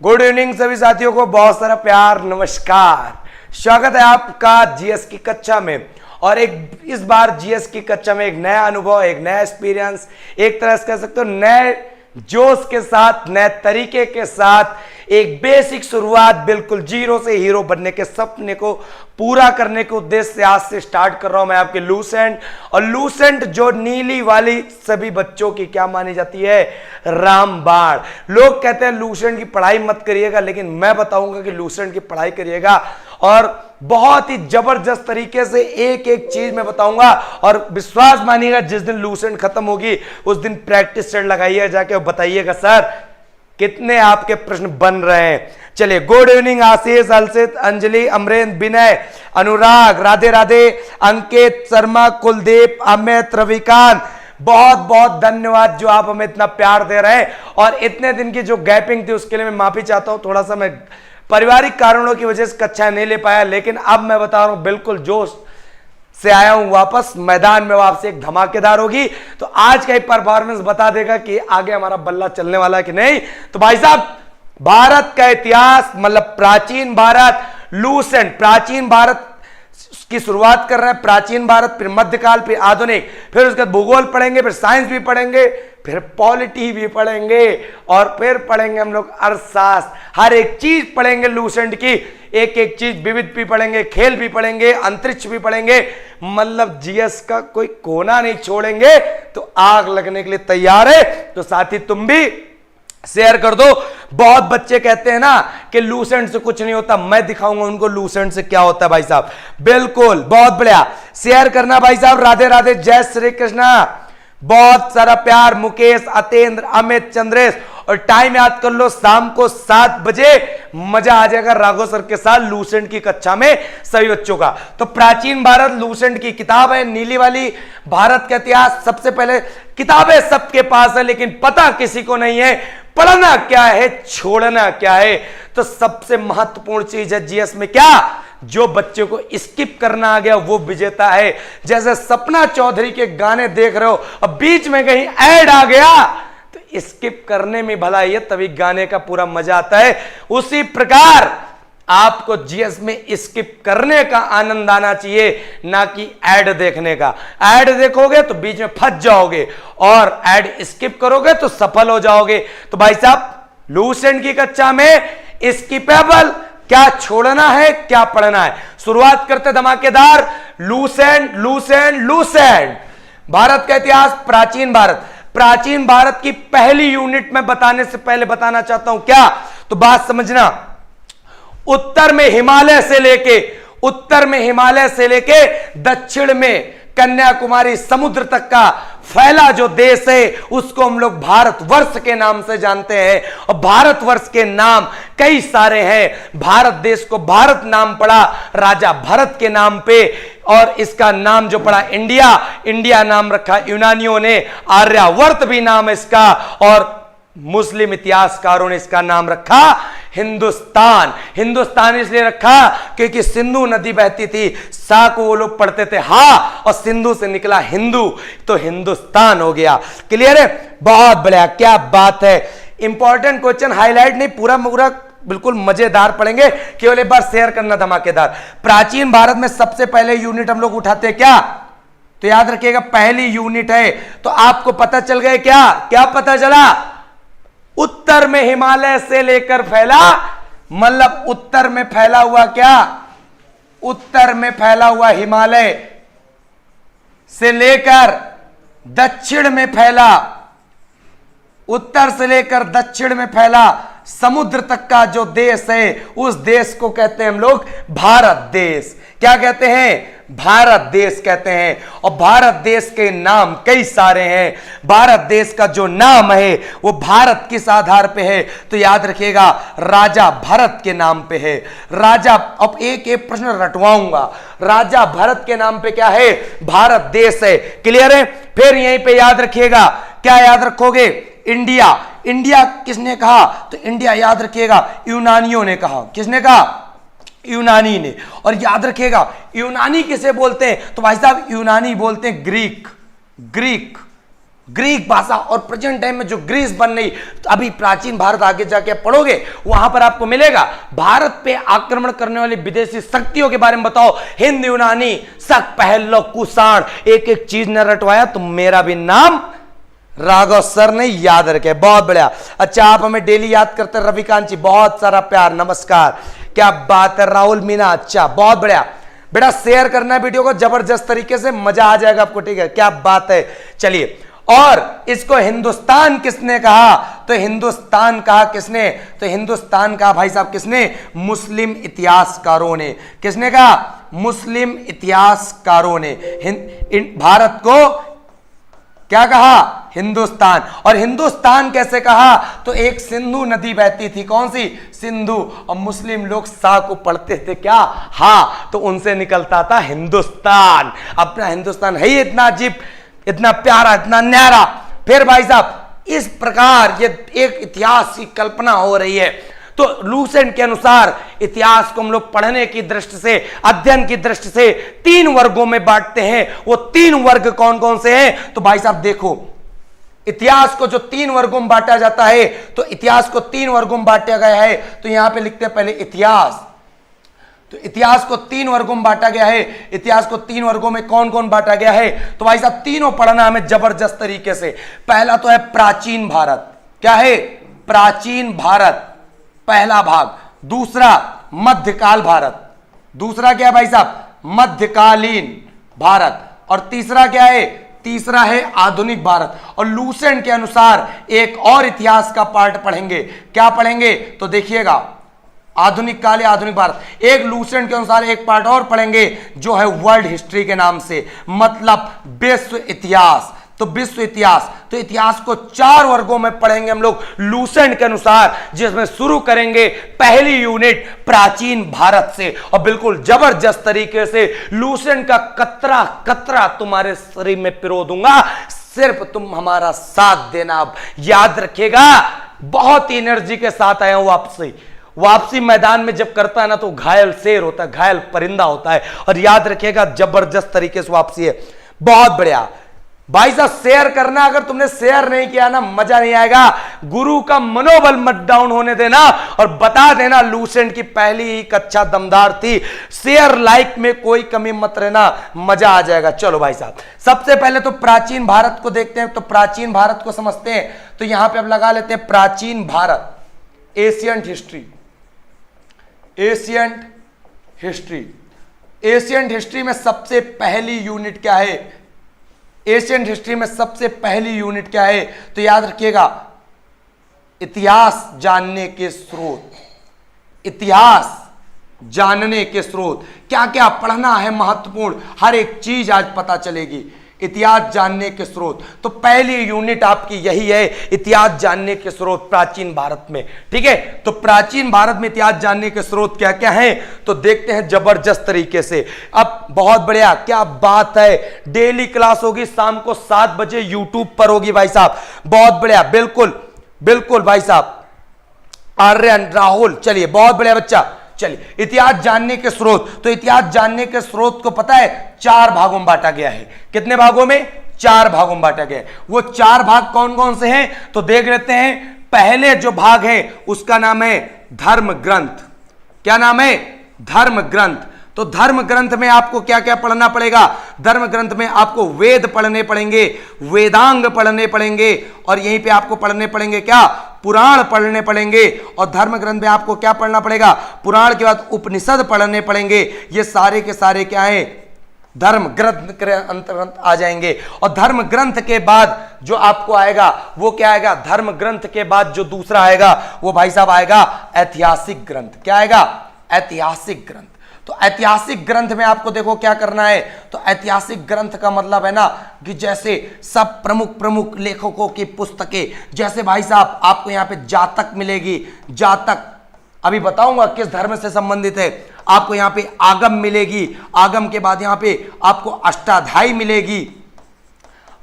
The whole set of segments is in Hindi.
गुड इवनिंग सभी साथियों को, बहुत सारा प्यार, नमस्कार। स्वागत है आपका जीएस की कक्षा में। और इस बार जीएस की कक्षा में एक नया अनुभव, एक नया एक्सपीरियंस, एक तरह से कह सकते हो नए जोश के साथ, नए तरीके के साथ, एक बेसिक शुरुआत, बिल्कुल जीरो से हीरो बनने के सपने को पूरा करने के उद्देश्य से आज से स्टार्ट कर रहा हूं मैं आपके लूसेंट। और लूसेंट जो नीली वाली सभी बच्चों की क्या मानी जाती है, रामबाण। लोग कहते हैं लूसेंट की पढ़ाई मत करिएगा, लेकिन मैं बताऊंगा कि लूसेंट की पढ़ाई करिएगा और बहुत ही जबरदस्त तरीके से एक एक चीज मैं बताऊंगा। और विश्वास मानिएगा, जिस दिन लूसेंट खत्म होगी उस दिन प्रैक्टिस सेट लगाइएगा जाके और बताइएगा सर कितने आपके प्रश्न बन रहे हैं। चलिए, गुड इवनिंग आशीष, अलसित, अंजलि, अमरेंद्र, विनय, अनुराग, राधे राधे, अंकित, शर्मा, कुलदीप, अमित, रविकांत, बहुत बहुत धन्यवाद जो आप हमें इतना प्यार दे रहे हैं। और इतने दिन की जो गैपिंग थी उसके लिए मैं माफी चाहता हूं, थोड़ा सा मैं पारिवारिक कारणों की वजह से कक्षा नहीं ले पाया, लेकिन अब मैं बता रहा हूं बिल्कुल जोश से आया हूं वापस मैदान में। वापस एक धमाकेदार होगी, तो आज का ही परफॉर्मेंस बता देगा कि आगे हमारा बल्ला चलने वाला है कि नहीं। तो भाई साहब, भारत का इतिहास मतलब प्राचीन भारत, लूसेंट, प्राचीन भारत की शुरुआत कर रहे हैं। प्राचीन भारत, फिर मध्यकाल, फिर आधुनिक, फिर उसके बाद भूगोल पढ़ेंगे, फिर साइंस भी पढ़ेंगे, फिर पॉलिटी भी पढ़ेंगे और फिर पढ़ेंगे हम लोग अर्थशास्त्र। हर एक चीज पढ़ेंगे लूसेंट की, एक एक चीज, विविध भी पढ़ेंगे, खेल भी पढ़ेंगे, अंतरिक्ष भी पढ़ेंगे, मतलब जीएस का कोई कोना नहीं छोड़ेंगे। तो आग लगने के लिए तैयार है तो साथी तुम भी शेयर कर दो। बहुत बच्चे कहते हैं ना कि लूसेंट से कुछ नहीं होता, मैं दिखाऊंगा उनको लूसेंट से क्या होता है भाई साहब। बिल्कुल, बहुत बढ़िया, शेयर करना भाई साहब। राधे राधे, जय श्री कृष्णा, बहुत सारा प्यार। मुकेश, अतेंद्र, अमित, चंद्रेश, और टाइम याद कर लो, शाम को 7 बजे मजा आ जाएगा राघव सर के साथ लूसेंट की कक्षा में सभी बच्चों का। तो प्राचीन भारत लूसेंट की किताब है, नीली वाली, भारत का इतिहास। सबसे पहले किताबें सबके पास है, लेकिन पता किसी को नहीं है पढ़ना क्या है, छोड़ना क्या है। तो सबसे महत्वपूर्ण चीज है जीएस में क्या, जो बच्चे को स्किप करना आ गया वो विजेता है। जैसे सपना चौधरी के गाने देख रहे हो और बीच में कहीं ऐड आ गया तो स्किप करने में भला ये तभी गाने का पूरा मजा आता है। उसी प्रकार आपको जीएस में स्किप करने का आनंद आना चाहिए, ना कि ऐड देखने का। ऐड देखोगे तो बीच में फंस जाओगे और ऐड स्किप करोगे तो सफल हो जाओगे। तो भाई साहब, लूसेंट की कक्षा में स्किपेबल क्या छोड़ना है, क्या पढ़ना है, शुरुआत करते धमाकेदार। लूसेंट लूसेंट लूसेंट, भारत का इतिहास, प्राचीन भारत। प्राचीन भारत की पहली यूनिट में बताने से पहले बताना चाहता हूं क्या, तो बात समझना। उत्तर में हिमालय से लेके दक्षिण में कन्याकुमारी समुद्र तक का फैला जो देश है उसको हम लोग भारतवर्ष के नाम से जानते हैं। और भारतवर्ष के नाम कई सारे हैं। भारत देश को भारत नाम पड़ा राजा भरत के नाम पे, और इसका नाम जो पड़ा इंडिया, इंडिया नाम रखा यूनानियों ने, आर्यावर्त भी नाम है इसका, और मुस्लिम इतिहासकारों ने इसका नाम रखा हिंदुस्तान। हिंदुस्तान इसलिए रखा क्योंकि सिंधु नदी बहती थी, सा को वो लोग पढ़ते थे हा, और सिंधु से निकला हिंदू, तो हिंदुस्तान हो गया। क्लियर है, बहुत बढ़िया, क्या बात है। इंपॉर्टेंट क्वेश्चन, हाईलाइट नहीं, पूरा पूरा बिल्कुल मजेदार पढ़ेंगे, केवल एक बार शेयर करना धमाकेदार। प्राचीन भारत में सबसे पहले यूनिट हम लोग उठाते हैं क्या, तो याद रखिएगा पहली यूनिट है। तो आपको पता चल गया क्या, क्या पता चला, उत्तर में हिमालय से लेकर फैला, मतलब उत्तर में फैला हुआ क्या, उत्तर में फैला हुआ हिमालय से लेकर दक्षिण में फैला, उत्तर से लेकर दक्षिण में फैला समुद्र तक का जो देश है उस देश को कहते हैं हम लोग भारत देश। क्या कहते हैं, भारत देश कहते हैं। और भारत देश के नाम कई सारे हैं। भारत देश का जो नाम है वो भारत किस आधार पे है, तो याद रखिएगा राजा भरत के नाम पे है। राजा, अब एक एक प्रश्न रटवाऊंगा, राजा भरत के नाम पे क्या है, भारत देश है। क्लियर है, फिर यहीं पे याद रखिएगा, क्या याद रखोगे, इंडिया। इंडिया किसने कहा, तो इंडिया याद रखिएगा यूनानियों ने कहा। किसने कहा, यूनानी ने। और याद रखिएगा यूनानी किसे बोलते हैं, तो भाई साहब यूनानी बोलते हैं ग्रीक, ग्रीक, ग्रीक भाषा और प्रेजेंट टाइम में जो ग्रीस बन रही, तो अभी प्राचीन भारत आगे जाके पढ़ोगे वहां पर आपको मिलेगा। भारत पे आक्रमण करने वाली विदेशी शक्तियों के बारे में बताओ। हिंद, यूनानी, शक, पहलो, कुषाण, एक एक चीज न रटवाया तो मेरा भी नाम राघव सर ने याद रखे। बहुत बढ़िया। अच्छा, आप हमें डेली याद करते हैं रविकांत जी, बहुत सारा प्यार, नमस्कार, क्या बात है। राहुल मीना, अच्छा बहुत बढ़िया बेटा, शेयर करना है वीडियो को जबरदस्त तरीके से, मजा आ जाएगा आपको, ठीक है, क्या बात है। चलिए, और इसको हिंदुस्तान किसने कहा? तो हिंदुस्तान कहा किसने? तो हिंदुस्तान कहा भाई साहब किसने? मुस्लिम इतिहासकारों ने। किसने कहा? मुस्लिम इतिहासकारों ने भारत को क्या कहा? हिंदुस्तान। और हिंदुस्तान कैसे कहा? तो एक सिंधु नदी बहती थी, कौन सी? सिंधु, और मुस्लिम लोग सा को पढ़ते थे क्या? हाँ, तो उनसे निकलता था हिंदुस्तान। अपना हिंदुस्तान है ही इतना अजीब, इतना प्यारा, इतना न्यारा। फिर भाई साहब इस प्रकार ये एक इतिहास की कल्पना हो रही है। तो लूसेंट के अनुसार इतिहास को हम लोग पढ़ने की दृष्टि से, अध्ययन की दृष्टि से 3 वर्गों में बांटते हैं। वो 3 वर्ग कौन कौन से हैं? तो भाई साहब देखो, इतिहास को जो 3 वर्गों में बांटा जाता है, तो इतिहास को 3 वर्गों में बांटा गया है। तो यहां पे लिखते हैं पहले इतिहास। तो इतिहास को 3 वर्गों में बांटा गया है। इतिहास को 3 वर्गों में कौन कौन बांटा गया है? तो भाई साहब तीनों पढ़ना हमें जबरदस्त तरीके से। पहला तो है प्राचीन भारत। क्या है? प्राचीन भारत, पहला भाग। दूसरा मध्यकाल भारत। दूसरा क्या है भाई साहब? मध्यकालीन भारत। और तीसरा क्या है? तीसरा है आधुनिक भारत। और लूसेंट के अनुसार एक और इतिहास का पार्ट पढ़ेंगे। क्या पढ़ेंगे? तो देखिएगा, आधुनिक काल या आधुनिक भारत। एक लूसेंट के अनुसार एक पार्ट और पढ़ेंगे जो है वर्ल्ड हिस्ट्री के नाम से, मतलब विश्व इतिहास। तो विश्व इतिहास, तो इतिहास को 4 वर्गों में पढ़ेंगे हम लोग लूसेंट के अनुसार, जिसमें शुरू करेंगे पहली यूनिट प्राचीन भारत से। और बिल्कुल जबरदस्त तरीके से लूसेंट का कतरा कतरा तुम्हारे शरीर में पिरो दूंगा, सिर्फ तुम हमारा साथ देना। अब याद रखिएगा, बहुत ही एनर्जी के साथ आया हूं वापसी। वापसी मैदान में जब करता है ना, तो घायल शेर होता है, घायल परिंदा होता है। और याद रखिएगा, जबरदस्त तरीके से वापसी है। बहुत बढ़िया भाई साहब, शेयर करना। अगर तुमने शेयर नहीं किया ना, मजा नहीं आएगा। गुरु का मनोबल मत डाउन होने देना, और बता देना लूसेंट की पहली ही कक्षा दमदार थी। शेयर लाइक में कोई कमी मत रहना, मजा आ जाएगा। चलो भाई साहब, सबसे पहले तो प्राचीन भारत को देखते हैं। तो प्राचीन भारत को समझते हैं, तो यहां पे अब लगा लेते हैं प्राचीन Bharat, ancient history. Ancient history, ancient history में सबसे पहली यूनिट क्या है? एशियंट हिस्ट्री में सबसे पहली यूनिट क्या है? तो याद रखिएगा, इतिहास जानने के स्रोत। इतिहास जानने के स्रोत, क्या क्या पढ़ना है महत्वपूर्ण, हर एक चीज आज पता चलेगी। इतिहास जानने के स्रोत, तो पहली यूनिट आपकी यही है, इतिहास जानने के स्रोत प्राचीन भारत में। ठीक है, तो प्राचीन भारत में इतिहास जानने के स्रोत क्या क्या हैं, तो देखते हैं जबरदस्त तरीके से। अब बहुत बढ़िया, क्या बात है, डेली क्लास होगी शाम को 7 बजे यूट्यूब पर होगी भाई साहब। बहुत बढ़िया, बिल्कुल बिल्कुल भाई साहब। आर्यन, राहुल, चलिए बहुत बढ़िया बच्चा। चलिए, इतिहास जानने के स्रोत, तो इतिहास जानने के स्रोत को पता है 4 भागों में बांटा गया है। कितने भागों में? 4 भागों में बांटा गया है। वो 4 भाग कौन कौन से हैं, तो देख लेते हैं। पहले जो भाग है उसका नाम है धर्म ग्रंथ। क्या नाम है? धर्म ग्रंथ। तो धर्म ग्रंथ में आपको क्या क्या पढ़ना पड़ेगा? धर्म ग्रंथ में आपको वेद पढ़ने पड़ेंगे, वेदांग पढ़ने पड़ेंगे, और यहीं पे आपको पढ़ने पड़ेंगे क्या? पुराण पढ़ने पड़ेंगे। और धर्म ग्रंथ में आपको क्या पढ़ना पड़ेगा? पुराण के बाद उपनिषद पढ़ने पड़ेंगे। ये सारे के सारे क्या है? धर्म ग्रंथ के अंतर्गत आ जाएंगे। और धर्म ग्रंथ के बाद जो आपको आएगा वो क्या आएगा? धर्म ग्रंथ के बाद जो दूसरा आएगा वो भाई साहब आएगा ऐतिहासिक ग्रंथ। क्या आएगा? ऐतिहासिक ग्रंथ। तो ऐतिहासिक ग्रंथ में आपको देखो क्या करना है। तो ऐतिहासिक ग्रंथ का मतलब है ना कि जैसे सब प्रमुख प्रमुख लेखकों की पुस्तकें, जैसे भाई साहब आपको यहाँ पे जातक मिलेगी। जातक अभी बताऊंगा किस धर्म से संबंधित है। आपको यहाँ पे आगम मिलेगी। आगम के बाद यहाँ पे आपको अष्टाध्यायी मिलेगी।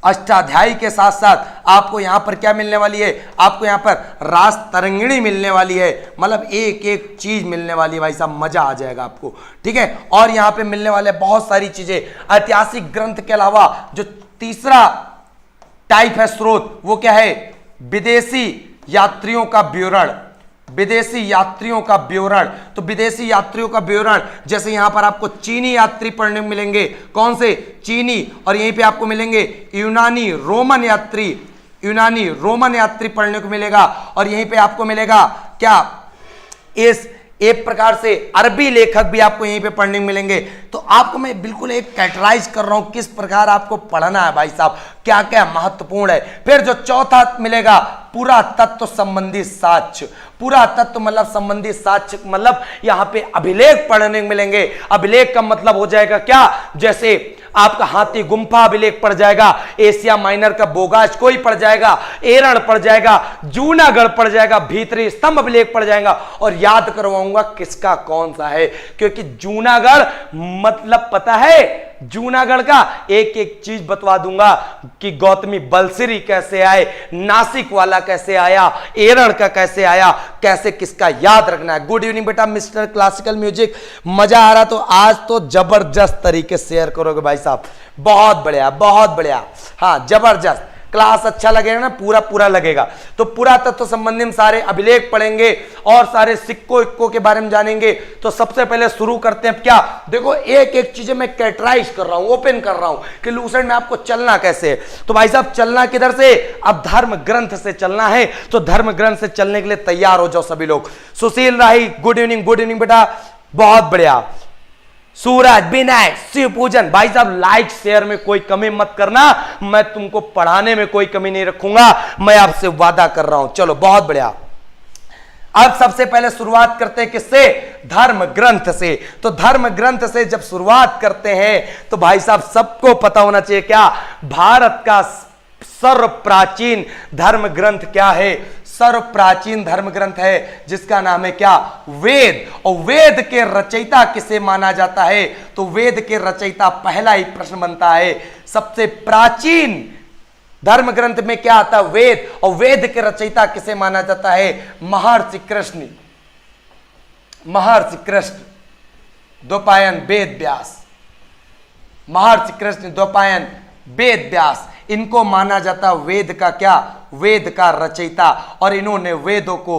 अष्टाध्यायी के साथ साथ आपको यहां पर क्या मिलने वाली है? आपको यहां पर रास तरंगिणी मिलने वाली है। मतलब एक एक चीज मिलने वाली है भाई साहब, मजा आ जाएगा आपको। ठीक है, और यहां पे मिलने वाले बहुत सारी चीजें। ऐतिहासिक ग्रंथ के अलावा जो तीसरा टाइप है स्रोत, वो क्या है? विदेशी यात्रियों का विवरण, विदेशी यात्रियों का विवरण। तो विदेशी यात्रियों का विवरण, जैसे यहां पर आपको चीनी यात्री पढ़ने को मिलेंगे, कौन से? चीनी। और यहीं पे आपको मिलेंगे यूनानी रोमन यात्री, यूनानी रोमन यात्री पढ़ने को मिलेगा। और यहीं पे आपको मिलेगा क्या? इस एक प्रकार से अरबी लेखक भी आपको यहीं पे पढ़ने को मिलेंगे। तो आपको मैं बिल्कुल एक कैटेगराइज कर रहा हूं किस प्रकार आपको पढ़ना है भाई साहब, क्या क्या महत्वपूर्ण है। फिर जो चौथा मिलेगा, पुरातत्व संबंधी साक्ष्य। पुरातत्व मतलब संबंधी साक्ष्य, मतलब यहां पे अभिलेख पढ़ने को मिलेंगे। अभिलेख का मतलब हो जाएगा क्या? जैसे आपका हाथी गुम्फा अभिलेख पड़ जाएगा, एशिया माइनर का बोगाज कोई पड़ जाएगा, एरण पड़ जाएगा, जूनागढ़ पड़ जाएगा, भीतरी स्तंभ अभिलेख पड़ जाएगा। और याद करवाऊंगा किसका कौन सा है, क्योंकि जूनागढ़ मतलब पता है, जूनागढ़ का एक एक चीज बतवा दूंगा कि गौतमी बलसिरी कैसे आए, नासिक वाला कैसे आया, एरण का कैसे आया, कैसे किसका याद रखना है। गुड इवनिंग बेटा मिस्टर क्लासिकल म्यूजिक, मजा आ रहा तो आज तो जबरदस्त तरीके से शेयर करोगे भाई साहब, बहुत बढ़िया बहुत बढ़िया। हाँ जबरदस्त क्लास अच्छा लगेगा ना, पूरा पूरा लगेगा। तो पुरातत्व संबंधी हम सारे अभिलेख पढ़ेंगे और सारे सिक्कों इक्कों के बारे में जानेंगे। तो सबसे पहले शुरू करते हैं क्या? देखो एक एक चीजें मैं कैटेगराइज कर रहा हूं, ओपन कर रहा हूं कि लूसेंट में आपको चलना कैसे है। तो भाई साहब चलना किधर से? अब धर्म ग्रंथ से चलना है। तो धर्म ग्रंथ से चलने के लिए तैयार हो जाओ सभी लोग। सुशील राही गुड इवनिंग बेटा, बहुत बढ़िया। सूरज विनय शिव पूजन, भाई साहब लाइक शेयर में कोई कमी मत करना, मैं तुमको पढ़ाने में कोई कमी नहीं रखूंगा, मैं आपसे वादा कर रहा हूं। चलो बहुत बढ़िया। अब सबसे पहले शुरुआत करते हैं किससे? धर्म ग्रंथ से। तो धर्म ग्रंथ से जब शुरुआत करते हैं तो भाई साहब सबको पता होना चाहिए क्या? भारत का सर्व प्राचीन धर्म ग्रंथ क्या है? सर्व प्राचीन धर्म ग्रंथ है जिसका नाम है क्या? वेद। और वेद के रचयिता किसे माना जाता है? तो वेद के रचयिता, पहला ही प्रश्न बनता है, सबसे प्राचीन धर्म ग्रंथ में क्या आता है? वेद। और वेद के रचयिता किसे माना जाता है? महर्षि कृष्ण, महर्षि कृष्ण द्वैपायन वेद व्यास, महर्षि कृष्ण द्वैपायन वेद व्यास, इनको माना जाता वेद का क्या? वेद का रचयिता। और इन्होंने वेदों को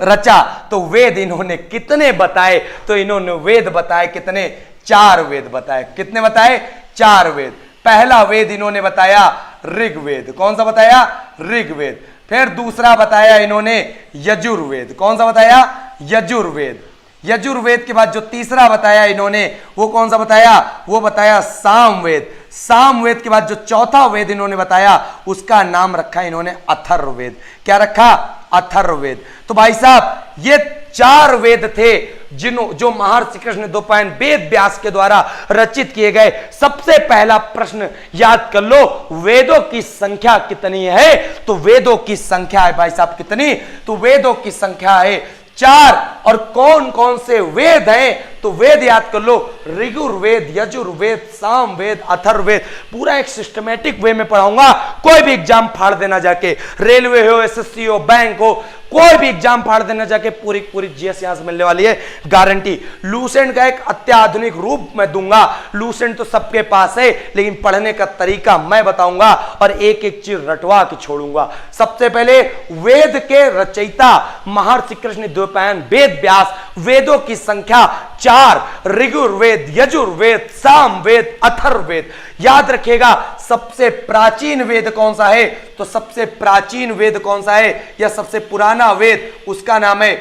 रचा। तो वेद इन्होंने कितने बताए? तो इन्होंने वेद बताए कितने? 4 वेद बताए। कितने बताए? 4 वेद। पहला वेद इन्होंने बताया ऋग्वेद। कौन सा बताया? ऋग्वेद। फिर दूसरा बताया इन्होंने यजुर्वेद। कौन सा बताया? यजुर्वेद। यजुर्वेद के बाद जो तीसरा बताया इन्होंने वो कौन सा बताया? वो बताया सामवेद। सामवेद के बाद जो चौथा वेद इन्होंने बताया उसका नाम रखा इन्होंने अथर्ववेद। क्या रखा? अथर्ववेद। तो भाई साहब ये 4 वेद थे जो महर्षि कृष्ण द्वैपायन वेद व्यास के द्वारा रचित किए गए। सबसे पहला प्रश्न याद कर लो, वेदों की संख्या कितनी है? तो वेदों की संख्या है भाई साहब कितनी? तो वेदों की संख्या है 4। और कौन कौन से वेद हैं? तो वेद याद कर लो, ऋग्वेद, यजुर्वेद, सामवेद, अथर्ववेद। पूरा एक सिस्टमेटिक वे में पढ़ाऊंगा। कोई भी एग्जाम फाड़ देना जाके, रेलवे हो, एसएससी हो, बैंक हो, कोई भी एग्जाम फाड़ देना जाके पूरी पूरी जीएस यहां से मिलने वाली है, गारंटी। लूसेंट का एक अत्याधुनिक रूप मैं दूंगा। लूसेंट तो सबके पास है लेकिन पढ़ने का तरीका मैं बताऊंगा और एक एक चीज रटवा के छोड़ूंगा। सबसे पहले वेद के रचयिता महर्षि कृष्ण द्वैपायन वेद व्यास। वेदों की संख्या 4, ऋग्वेद, यजुर्वेद, सामवेद, अथर्ववेद। याद रखिएगा सबसे प्राचीन वेद कौन सा है? तो सबसे प्राचीन वेद कौन सा है या सबसे पुराना वेद? उसका नाम है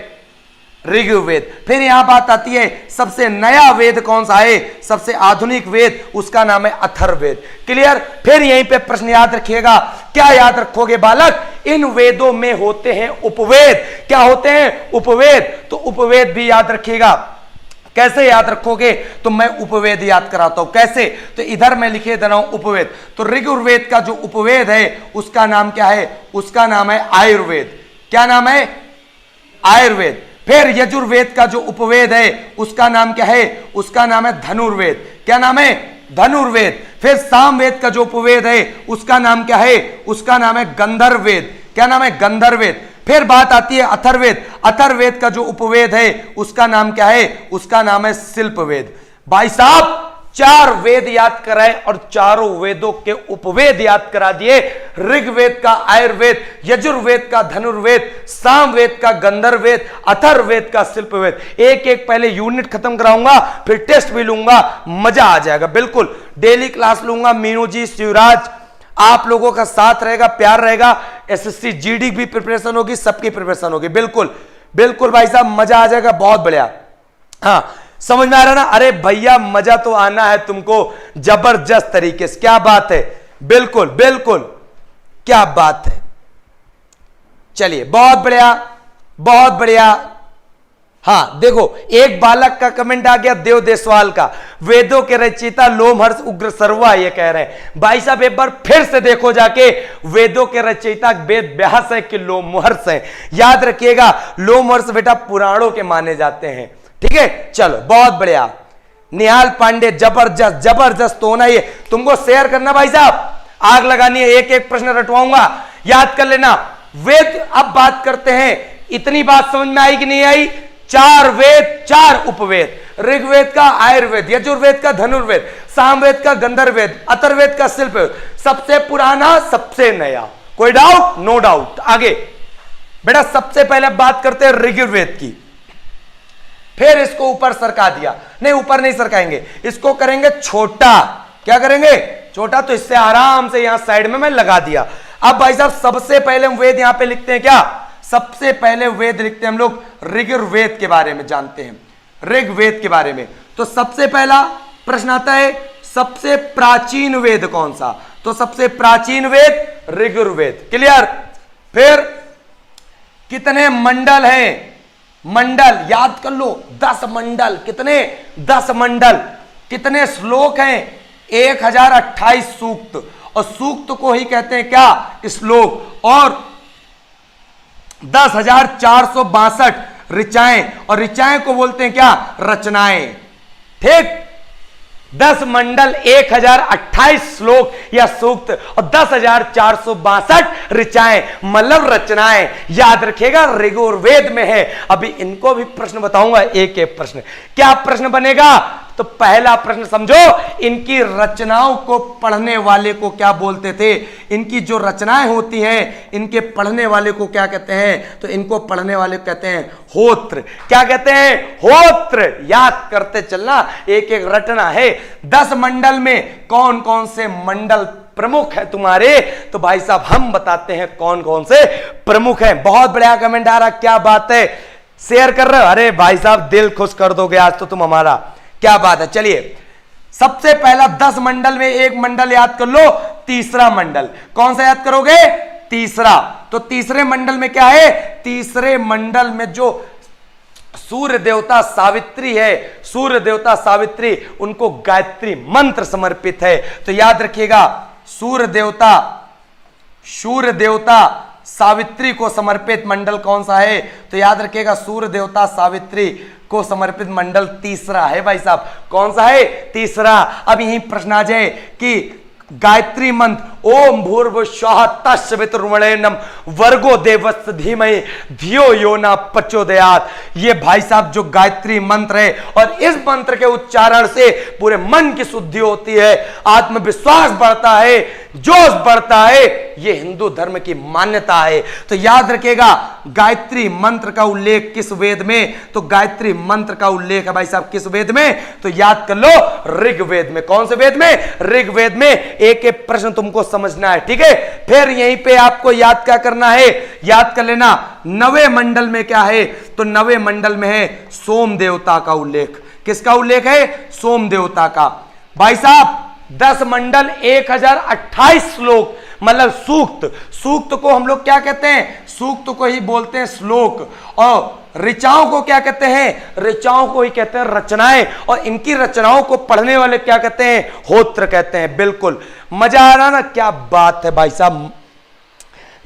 ऋग्वेद। फिर यहां बात आती है सबसे नया वेद कौन सा है? सबसे आधुनिक वेद, उसका नाम है अथर्ववेद। क्लियर? फिर यहीं पे प्रश्न याद रखिएगा। क्या याद रखोगे बालक? इन वेदों में होते हैं उपवेद। क्या होते हैं? उपवेद। तो उपवेद भी याद रखिएगा। कैसे याद रखोगे? तो मैं उपवेद याद कराता हूं। कैसे? तो इधर मैं लिखे दे रहा हूं उपवेद। तो ऋग्वेद का जो उपवेद है उसका नाम क्या है? उसका नाम है आयुर्वेद। क्या नाम है? आयुर्वेद। फिर यजुर्वेद का जो उपवेद है उसका नाम क्या है? उसका नाम है धनुर्वेद। क्या नाम है? धनुर्वेद। फिर सामवेद का जो उपवेद है उसका नाम क्या है? उसका नाम है गंधर्ववेद। क्या नाम है? गंधर्ववेद। फिर बात आती है अथर्ववेद। अथर्ववेद का जो उपवेद है उसका नाम क्या है? उसका नाम है शिल्पवेद। भाई साहब 4 वेद याद कराए और चारों वेदों के उपवेद याद करा दिए। ऋग्वेद का आयुर्वेद, यजुर्वेद का धनुर्वेद, सामवेद का गंधर्ववेद, अथर्ववेद का शिल्पवेद। एक एक पहले यूनिट खत्म कराऊंगा, फिर टेस्ट भी लूंगा, मजा आ जाएगा। बिल्कुल डेली क्लास लूंगा। मीनू जी, शिवराज, आप लोगों का साथ रहेगा, प्यार रहेगा। एसएससी जीडी भी प्रिपरेशन होगी, सबकी प्रिपरेशन होगी। बिल्कुल बिल्कुल भाई साहब, मजा आ जाएगा, बहुत बढ़िया। हाँ, समझ में आ रहा ना? अरे भैया मजा तो आना है तुमको जबरदस्त तरीके से। क्या बात है, बिल्कुल बिल्कुल, क्या बात है। चलिए, बहुत बढ़िया बहुत बढ़िया। हाँ देखो, एक बालक का कमेंट आ गया देव देसवाल का, वेदों के रचयिता लोमहर्ष उग्र सर्वा, ये कह रहे हैं। भाई साहब एक बार फिर से देखो जाके, वेदों के रचयिता वेद व्यास है कि लोमहर्ष है। याद रखिएगा, लोमहर्ष बेटा पुराणों के माने जाते हैं। ठीक है, चलो बहुत बढ़िया। निहाल पांडे, जबरदस्त जबरदस्त होना। ये तुमको शेयर करना भाई साहब, आग लगानी है। एक एक प्रश्न रटवाऊंगा, याद कर लेना। वेद, अब बात करते हैं। इतनी बात समझ में आई कि नहीं आई? 4 वेद, 4 उपवेद। ऋग्वेद का आयुर्वेद, यजुर्वेद का धनुर्वेद, सामवेद का गंधर्ववेद, अथर्ववेद का शिल्पवेद। सबसे पुराना, सबसे नया। कोई डाउट? No doubt. आगे बेटा, सबसे पहले बात करते हैं ऋग्वेद की, फिर इसको ऊपर सरका दिया। नहीं, ऊपर नहीं सरकाएंगे, इसको करेंगे छोटा। क्या करेंगे? छोटा। तो इससे आराम से यहां साइड में मैं लगा दिया। अब भाई साहब सबसे पहले हम वेद यहां पे लिखते हैं। क्या? सबसे पहले वेद लिखते हैं हम लोग ऋग्वेद के बारे में जानते हैं, ऋग्वेद के बारे में। तो सबसे पहला प्रश्न आता है, सबसे प्राचीन वेद कौन सा? तो सबसे प्राचीन वेद ऋग्वेद। क्लियर? फिर कितने मंडल हैं? मंडल याद कर लो, 10 मंडल। कितने? 10 मंडल। कितने श्लोक हैं? 1028 सूक्त, और सूक्त को ही कहते हैं क्या? श्लोक। और 10,462 ऋचाएं, और ऋचाएं को बोलते हैं क्या? रचनाएं। ठीक, 10 मंडल, 1028 श्लोक या सूक्त, और 10,462 ऋचाएं, मतलब रचनाएं। याद रखिएगा, ऋग्वेद में है। अभी इनको भी प्रश्न बताऊंगा, एक एक प्रश्न। क्या प्रश्न बनेगा? तो पहला प्रश्न समझो, इनकी रचनाओं को पढ़ने वाले को क्या बोलते थे? इनकी जो रचनाएं होती हैं, इनके पढ़ने वाले को क्या कहते हैं? तो इनको पढ़ने वाले को कहते हैं होत्र। क्या कहते हैं? होत्र। याद करते चलना, एक एक रटना है। 10 मंडल में कौन कौन से मंडल प्रमुख है तुम्हारे? तो भाई साहब हम बताते हैं कौन कौन से प्रमुख हैं। बहुत बढ़िया कमेंट आ रहा, क्या बात है, शेयर कर रहे हो। अरे भाई साहब दिल खुश कर दोगे आज तो तुम हमारा, क्या बात है। चलिए, सबसे पहला 10 मंडल में एक मंडल याद कर लो, तीसरा मंडल। कौन सा याद करोगे? तीसरा। तो तीसरे मंडल में क्या है? तीसरे मंडल में जो सूर्य देवता सावित्री है, सूर्य देवता सावित्री, उनको गायत्री मंत्र समर्पित है। तो याद रखिएगा, सूर्य देवता सावित्री को समर्पित मंडल कौन सा है? तो याद रखिएगा, सूर्य देवता सावित्री को समर्पित मंडल तीसरा है। भाई साहब कौन सा है? तीसरा। अब यही प्रश्न आ जाए कि गायत्री मंत्र ओम भूर्भुवस्सुवः तत्सवितुर्वरेण्यं वर्गो देवस्य धीमहि धियो यो न प्रचोदयात्। ये भाई साहब जो गायत्री मंत्र है, और इस मंत्र के उच्चारण से पूरे मन की शुद्धि होती है, आत्मविश्वास बढ़ता है, जोश बढ़ता है। ये हिंदू धर्म की मान्यता है। तो याद रखिएगा, गायत्री मंत्र का उल्लेख किस वेद में? तो गायत्री मंत्र का उल्लेख है भाई साहब किस वेद में? तो याद कर लो, ऋग्वेद में। कौन से वेद में? ऋग्वेद में। एक एक प्रश्न तुमको समझना है, ठीक है। फिर यहीं पे आपको याद क्या करना है? याद कर लेना, 9वें मंडल में क्या है? तो 9वें मंडल में है सोम देवता का उल्लेख। किसका उल्लेख है? सोम देवता का। भाई साहब 10 मंडल, 1028 श्लोक, मतलब सूक्त। सूक्त को हम लोग क्या कहते हैं? सूक्त को ही बोलते हैं श्लोक। और ऋचाओं को क्या कहते हैं? ऋचाओं को ही कहते हैं रचनाएं। और इनकी रचनाओं को पढ़ने वाले क्या कहते हैं? होत्र कहते हैं। बिल्कुल मजा आ रहा ना? क्या बात है भाई साहब,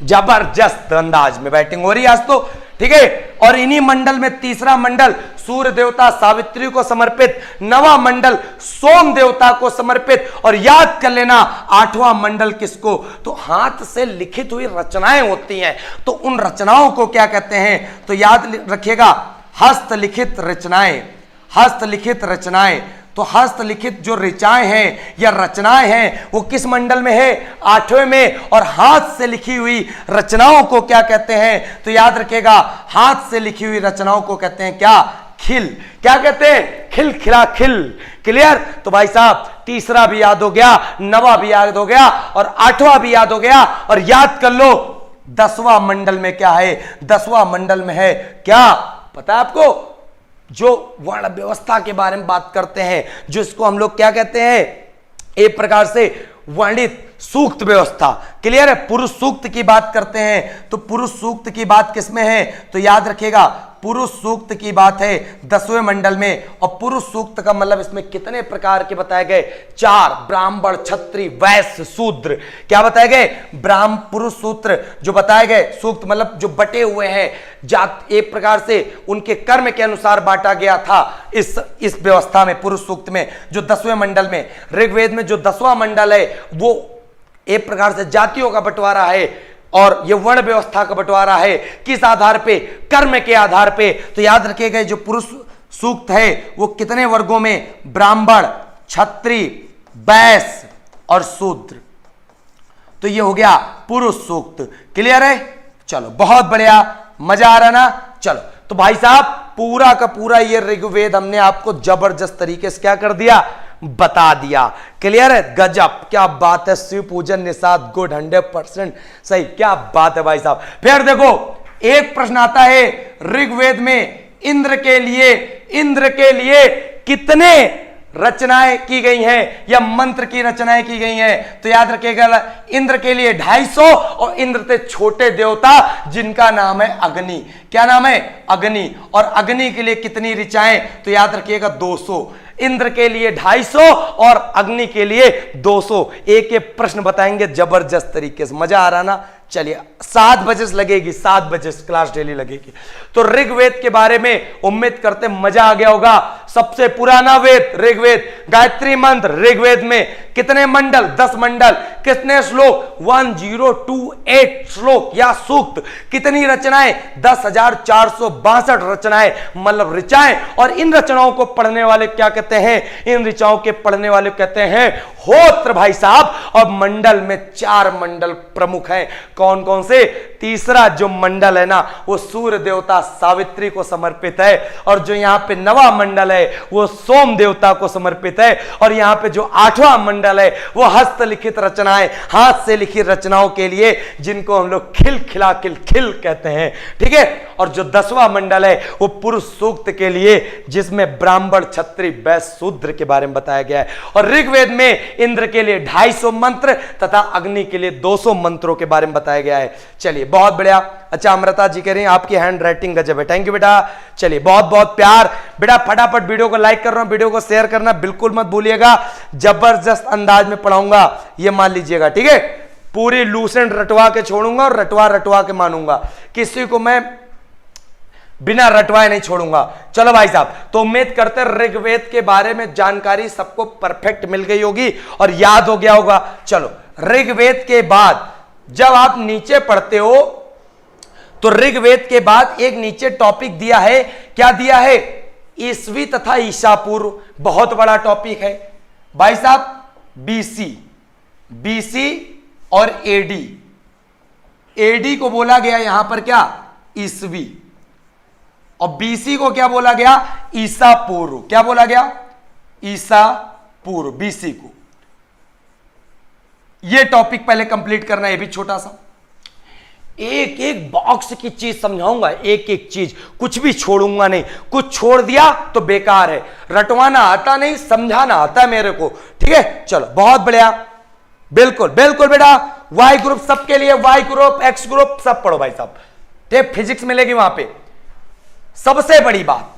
जबरदस्त अंदाज में बैटिंग हो रही है आज तो, ठीक है। और इन्हीं मंडल में तीसरा मंडल सूर्य देवता सावित्री को समर्पित, 9वां मंडल सोम देवता को समर्पित, और याद कर लेना 8वां मंडल किसको? तो हाथ से लिखित हुई रचनाएं होती हैं, तो उन रचनाओं को क्या कहते हैं? तो याद रखिएगा, हस्तलिखित रचनाएं। हस्तलिखित रचनाएं। तो हस्तलिखित जो ऋचाएं हैं या रचनाएं हैं वो किस मंडल में है? 8वें में। और हाथ से लिखी हुई रचनाओं को क्या कहते हैं? तो याद रखिएगा, हाथ से लिखी हुई रचनाओं को कहते हैं क्या? खिल। क्या कहते हैं? खिल खिला खिल। क्लियर? तो भाई साहब तीसरा भी याद हो गया, 9वां भी याद हो गया और 8वां भी याद हो गया। और याद कर लो 10वां मंडल में क्या है? 10वां मंडल में है क्या पता है आपको? जो वर्ण व्यवस्था के बारे में बात करते हैं, जो इसको हम लोग क्या कहते हैं? एक प्रकार से वर्णित सूक्त व्यवस्था। क्लियर है? पुरुष सूक्त की बात करते हैं तो पुरुष सूक्त की बात किसमें है? तो याद रखिएगा पुरुष सूक्त की बात है 10वें मंडल में। और पुरुष सूक्त का मतलब इसमें कितने प्रकार के बताए गए? 4, ब्राह्मण, क्षत्रिय, वैश्य, शूद्र। क्या बताए गए? ब्राह्मण, पुरुष सूत्र जो बताए गए, सूक्त मतलब जो बटे हुए हैं जात, एक प्रकार से उनके कर्म के अनुसार बांटा गया था इस व्यवस्था में, पुरुष सूक्त में जो 10वें मंडल में। ऋग्वेद में जो 10वां मंडल है वो एक प्रकार से जातियों का बंटवारा है और ये वर्ण व्यवस्था का बंटवारा है। किस आधार पे? कर्म के आधार पे। तो याद रखिएगा जो पुरुष सूक्त है वो कितने वर्गों में? ब्राह्मण, क्षत्रिय, वैश्य और शूद्र। तो ये हो गया पुरुष सूक्त। क्लियर है? चलो बहुत बढ़िया, मजा आ रहा ना? चलो तो भाई साहब पूरा का पूरा ये ऋग्वेद हमने आपको जबरदस्त तरीके से क्या कर दिया? बता दिया। क्लियर है? गजब, क्या बात है। शिव पूजन निषाद गुड, 100% सही। क्या बात है भाई साहब। फिर देखो एक प्रश्न आता है ऋग्वेद में, इंद्र के लिए कितने रचनाएं की गई हैं या मंत्र की रचनाएं की गई हैं? तो याद रखिएगा इंद्र के लिए 250 और इंद्र से छोटे देवता जिनका नाम है अग्नि। क्या नाम है? अग्नि। और अग्नि के लिए कितनी ऋचाएं? तो याद रखिएगा 200। इंद्र के लिए 250 और अग्नि के लिए 200। एक एक प्रश्न बताएंगे जबरदस्त तरीके से। मजा आ रहा ना? चलिए 7 बजे से लगेगी, 7 बजे से क्लास डेली लगेगी। तो ऋग्वेद के बारे में उम्मीद करते मजा आ गया होगा। सबसे पुराना वेद ऋग्वेद, गायत्री मंत्र ऋग्वेद में कितने मंडल? 10 मंडल। कितने श्लोक? 1028 श्लोक या सूक्त। कितनी रचनाएं? 10,462 रचनाएं मतलब ऋचाएं। और इन रचनाओं को पढ़ने वाले क्या कहते हैं? इन ऋचाओं के पढ़ने वाले कहते हैं होत्र भाई साहब। और मंडल में 4 मंडल प्रमुख हैं। कौन कौन से? तीसरा जो मंडल है ना वो सूर्य देवता सावित्री को समर्पित है। और जो यहां पे 9वां मंडल है वो सोम देवता को समर्पित है। और यहां पे जो 8वां मंडल है वो हस्तलिखित रचनाएं, हाथ से लिखित रचनाओं के लिए, जिनको हम लोग खिल खिला खिल खिल कहते हैं। ठीक है? और जो 10वां मंडल है वो पुरुष सूक्त के लिए, जिसमें ब्राह्मण, क्षत्रिय, वैश्य, शूद्र के बारे में बताया गया है। और ऋग्वेद में इंद्र के लिए 250 मंत्र तथा अग्नि के लिए 200 मंत्रों के बारे में बताया गया है। चलिए बहुत बढ़िया। अच्छा अमृता जी कह रही हैं आपकी हैंड राइटिंग गजब है। थैंक यू बेटा। चलिए बहुत बहुत प्यार बेटा। फटाफट वीडियो को लाइक कर रहा हूं, वीडियो को शेयर करना बिल्कुल मत भूलिएगा। जबरदस्त अंदाज में पढ़ाऊंगा ये मान लीजिएगा। ठीक है? पूरी लूसेंट रटवा के छोड़ूंगा और रटवा के मानूंगा। किसी को मैं बिना रटवाए नहीं छोड़ूंगा। चलो भाई साहब, तो उम्मीद करते हैं ऋग्वेद के बारे में जानकारी सबको परफेक्ट मिल गई होगी और याद हो गया होगा। चलो ऋग्वेद के बाद जब आप नीचे पढ़ते हो तो ऋग्वेद के बाद एक नीचे टॉपिक दिया है। क्या दिया है? ईस्वी तथा ईसा पूर्व। बहुत बड़ा टॉपिक है भाई साहब। बीसी और एडी को बोला गया यहां पर क्या? ईस्वी। और बीसी को क्या बोला गया? ईसा पूर्व। क्या बोला गया? ईसा पूर्व, बीसी को। यह टॉपिक पहले कंप्लीट करना है, भी छोटा सा। एक एक बॉक्स की चीज समझाऊंगा, एक एक चीज, कुछ भी छोड़ूंगा नहीं। कुछ छोड़ दिया तो बेकार है। रटवाना आता नहीं, समझाना आता है मेरे को। ठीक है? चलो बहुत बढ़िया। बिल्कुल बिल्कुल बेटा। वाई ग्रुप सबके लिए, वाई ग्रुप, एक्स ग्रुप सब पढ़ो भाई साहब। ठीक, फिजिक्स मिलेगी वहां पे। सबसे बड़ी बात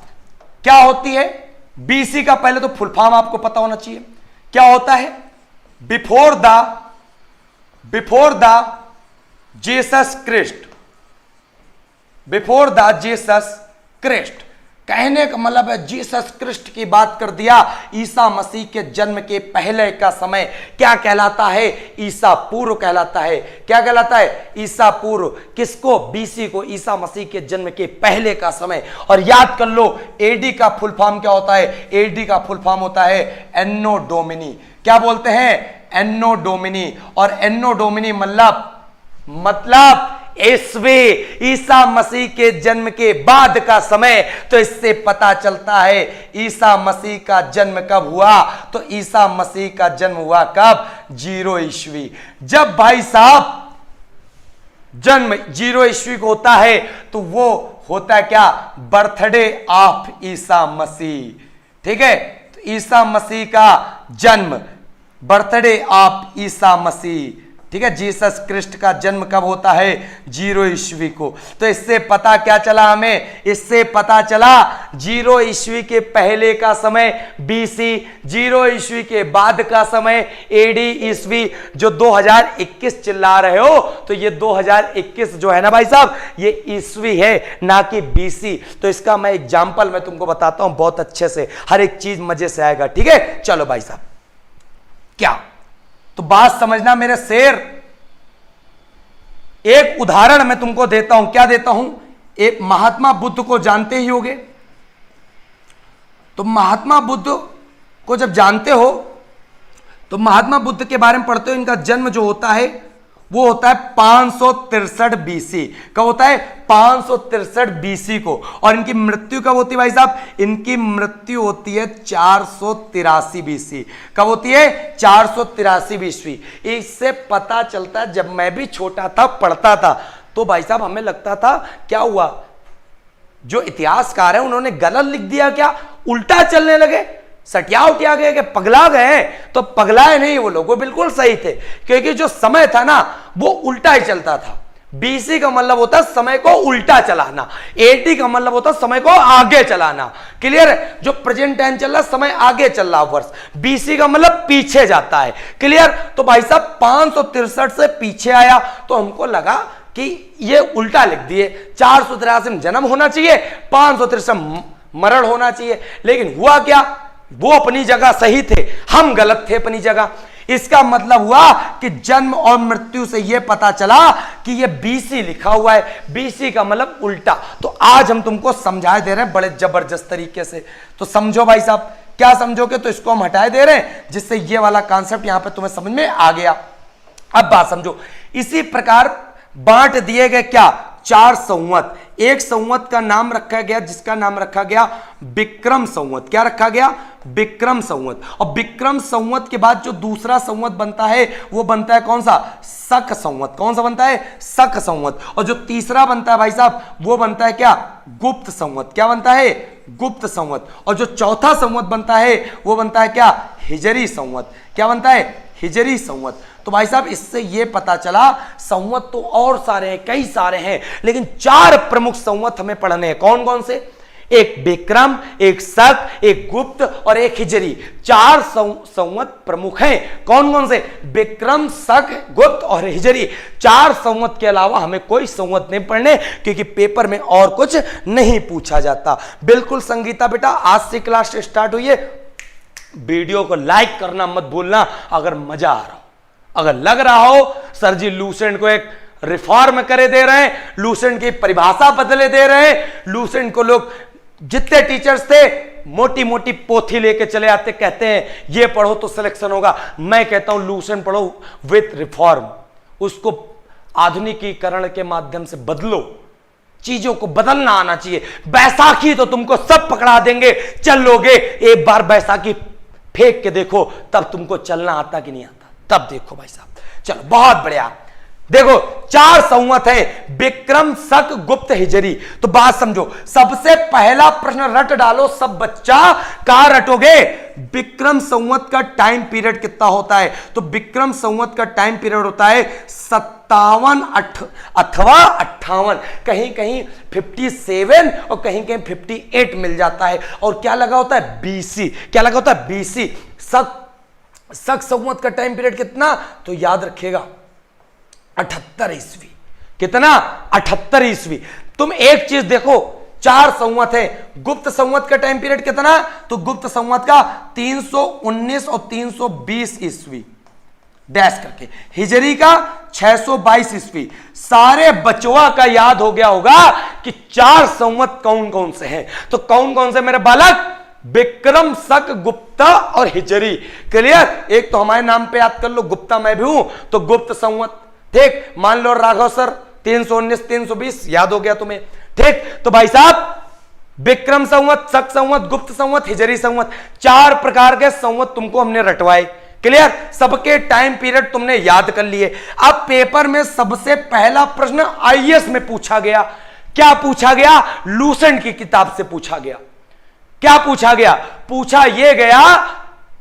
क्या होती है? बीसी का पहले तो फुल फॉर्म आपको पता होना चाहिए। क्या होता है? Before the Jesus Christ. Before the Jesus Christ कहने का मतलब है जीसस क्रिस्ट की बात कर दिया। ईसा मसीह के जन्म के पहले का समय क्या कहलाता है? ईसा पूर्व कहलाता है। क्या कहलाता है? ईसा पूर्व। किसको? बीसी को, ईसा मसीह के जन्म के पहले का समय। और याद कर लो एडी का फुल फॉर्म क्या होता है? एडी का फुल फॉर्म होता है एन्नो डोमिनी। क्या बोलते हैं? एन्नो डोमिनी। और एन्नो डोमिनी मतलब ईस्वी, ईसा मसीह के जन्म के बाद का समय। तो इससे पता चलता है ईसा मसीह का जन्म कब हुआ? तो ईसा मसीह का जन्म हुआ कब? 0 ईस्वी। जब भाई साहब जन्म 0 ईस्वी को होता है तो वो होता है क्या? Birthday of Isa Masih. ठीक है, तो ईसा मसीह का जन्म, बर्थडे ऑफ ईसा मसीह। ठीक है, जीसस क्रिस्ट का जन्म कब होता है? 0 ईस्वी को। तो इससे पता क्या चला हमें? इससे पता चला 0 ईस्वी के पहले का समय बीसी, 0 ईस्वी के बाद का समय एडी ईस्वी। जो 2021 चिल्ला रहे हो तो ये 2021 जो है ना भाई साहब, ये ईस्वी है ना कि बीसी। तो इसका मैं एग्जाम्पल मैं तुमको बताता हूं बहुत अच्छे से, हर एक चीज मजे से आएगा। ठीक है, चलो भाई साहब, क्या तो बात समझना मेरे शेर। एक उदाहरण मैं तुमको देता हूं। क्या देता हूं? एक महात्मा बुद्ध को जानते ही होगे। तो महात्मा बुद्ध को जब जानते हो तो महात्मा बुद्ध के बारे में पढ़ते हो। इनका जन्म जो होता है वो होता है 563 बीसी। कब होता है? 563 बीसी को। और इनकी मृत्यु कब होती है भाई साहब? इनकी मृत्यु होती है 483 बीसी। कब होती है? 483 बीसी। इससे पता चलता है, जब मैं भी छोटा था पढ़ता था तो भाई साहब हमें लगता था क्या हुआ, जो इतिहासकार है उन्होंने गलत लिख दिया, क्या उल्टा चलने लगे, सटिया उटिया गए कि पगला गए। तो पगलाए नहीं वो लोग, वो बिल्कुल सही थे, क्योंकि जो समय था ना वो उल्टा ही चलता था। बीसी का मतलब होता है समय को उल्टा चलाना, एटी का मतलब होता है समय को आगे चलाना। क्लियर है? जो प्रेजेंट टाइम चल रहा है समय आगे चल रहा वर्ष, बीसी का मतलब पीछे जाता है। क्लियर? तो भाई साहब 563 से पीछे आया तो हमको लगा कि ये उल्टा लिख दिए। 483 में जन्म होना चाहिए, 563 मरण होना चाहिए। लेकिन हुआ क्या? वो अपनी जगह सही थे, हम गलत थे अपनी जगह। इसका मतलब हुआ कि जन्म और मृत्यु से यह पता चला कि यह बीसी लिखा हुआ है। बीसी का मतलब उल्टा। तो आज हम तुमको समझाए दे रहे हैं बड़े जबरदस्त तरीके से। तो समझो भाई साहब, क्या समझोगे? तो इसको हम हटाए दे रहे हैं जिससे ये वाला कॉन्सेप्ट यहां पे तुम्हें समझ में आ गया। अब बात समझो, इसी प्रकार बांट दिए गए क्या? 4 संवत। एक संवत का नाम रखा गया जिसका नाम रखा गया विक्रम संवत। क्या रखा गया? विक्रम संवत। और विक्रम संवत के बाद जो दूसरा संवत बनता है वो बनता है कौन सा? शक संवत। कौन सा बनता है? शक संवत। और जो तीसरा बनता है भाई साहब वो बनता है क्या? गुप्त संवत। क्या बनता है? गुप्त संवत। और जो चौथा संवत बनता है वो बनता है क्या? हिजरी संवत। क्या बनता है? हिजरी संवत। तो भाई साहब इससे यह पता चला संवत तो और सारे हैं, कई सारे हैं, लेकिन 4 प्रमुख संवत हमें पढ़ने हैं। कौन कौन से? एक विक्रम, एक शक, एक गुप्त और एक हिजरी। 4 संवत प्रमुख हैं। कौन कौन से? विक्रम, शक, गुप्त और हिजरी। 4 संवत के अलावा हमें कोई संवत नहीं पढ़ने, क्योंकि पेपर में और कुछ नहीं पूछा जाता। बिल्कुल संगीता बेटा, आज से क्लास स्टार्ट हुई है। वीडियो को लाइक करना मत भूलना अगर मजा आ रहा हो। अगर लग रहा हो सर जी लूसेंट को एक रिफॉर्म करे दे रहे हैं, लूसेंट की परिभाषा बदले दे रहे हैं, लूसेंट को लोग जितने टीचर्स थे मोटी मोटी पोथी लेके चले आते, कहते हैं ये पढ़ो तो सिलेक्शन होगा। मैं कहता हूं लूसेंट पढ़ो विथ रिफॉर्म, उसको आधुनिकीकरण के माध्यम से बदलो। चीजों को बदलना आना चाहिए। बैसाखी तो तुमको सब पकड़ा देंगे, चल लोगे। एक बार बैसाखी फेंक के देखो तब तुमको चलना आता कि नहीं आता, तब देखो भाई साहब। चलो बहुत बढ़िया। देखो 4 संवत हैं, विक्रम, शक, गुप्त, हिजरी। तो बात समझो, सबसे पहला प्रश्न रट डालो सब बच्चा। कहां रटोगे? विक्रम संवत का टाइम पीरियड कितना होता है? तो विक्रम संवत का टाइम पीरियड होता है 57 अथवा 58, कहीं कहीं 57 और कहीं कहीं 58 मिल जाता है। और क्या लगा होता है? बीसी। क्या लगा होता है? बीसी। शक संवत का टाइम पीरियड कितना? तो याद रखिएगा 78 ईस्वी। कितना? 78 ईस्वी। तुम एक चीज देखो, 4 संवत है। गुप्त संवत का टाइम पीरियड कितना? तो गुप्त संवत का 319 और 320 ईस्वी डैश करके, हिजरी का 622 ईस्वी। सारे बचवा का याद हो गया होगा कि 4 संवत कौन कौन से हैं। तो कौन कौन से मेरे बालक? विक्रम, शक, गुप्ता और हिजरी। क्लियर? एक तो हमारे नाम पे याद कर लो, गुप्ता मैं भी हूं तो गुप्त संवत। ठीक, मान लो राघव सर 319 320 याद हो गया तुम्हें। ठीक, तो भाई साहब विक्रम संवत, शक संवत, गुप्त संवत, हिजरी संवत, 4 प्रकार के संवत तुमको हमने रटवाए। क्लियर? सबके टाइम पीरियड तुमने याद कर लिए। अब पेपर में सबसे पहला प्रश्न आईएएस में पूछा गया। क्या पूछा गया? लूसेंट की किताब से पूछा गया। क्या पूछा गया? पूछा यह गया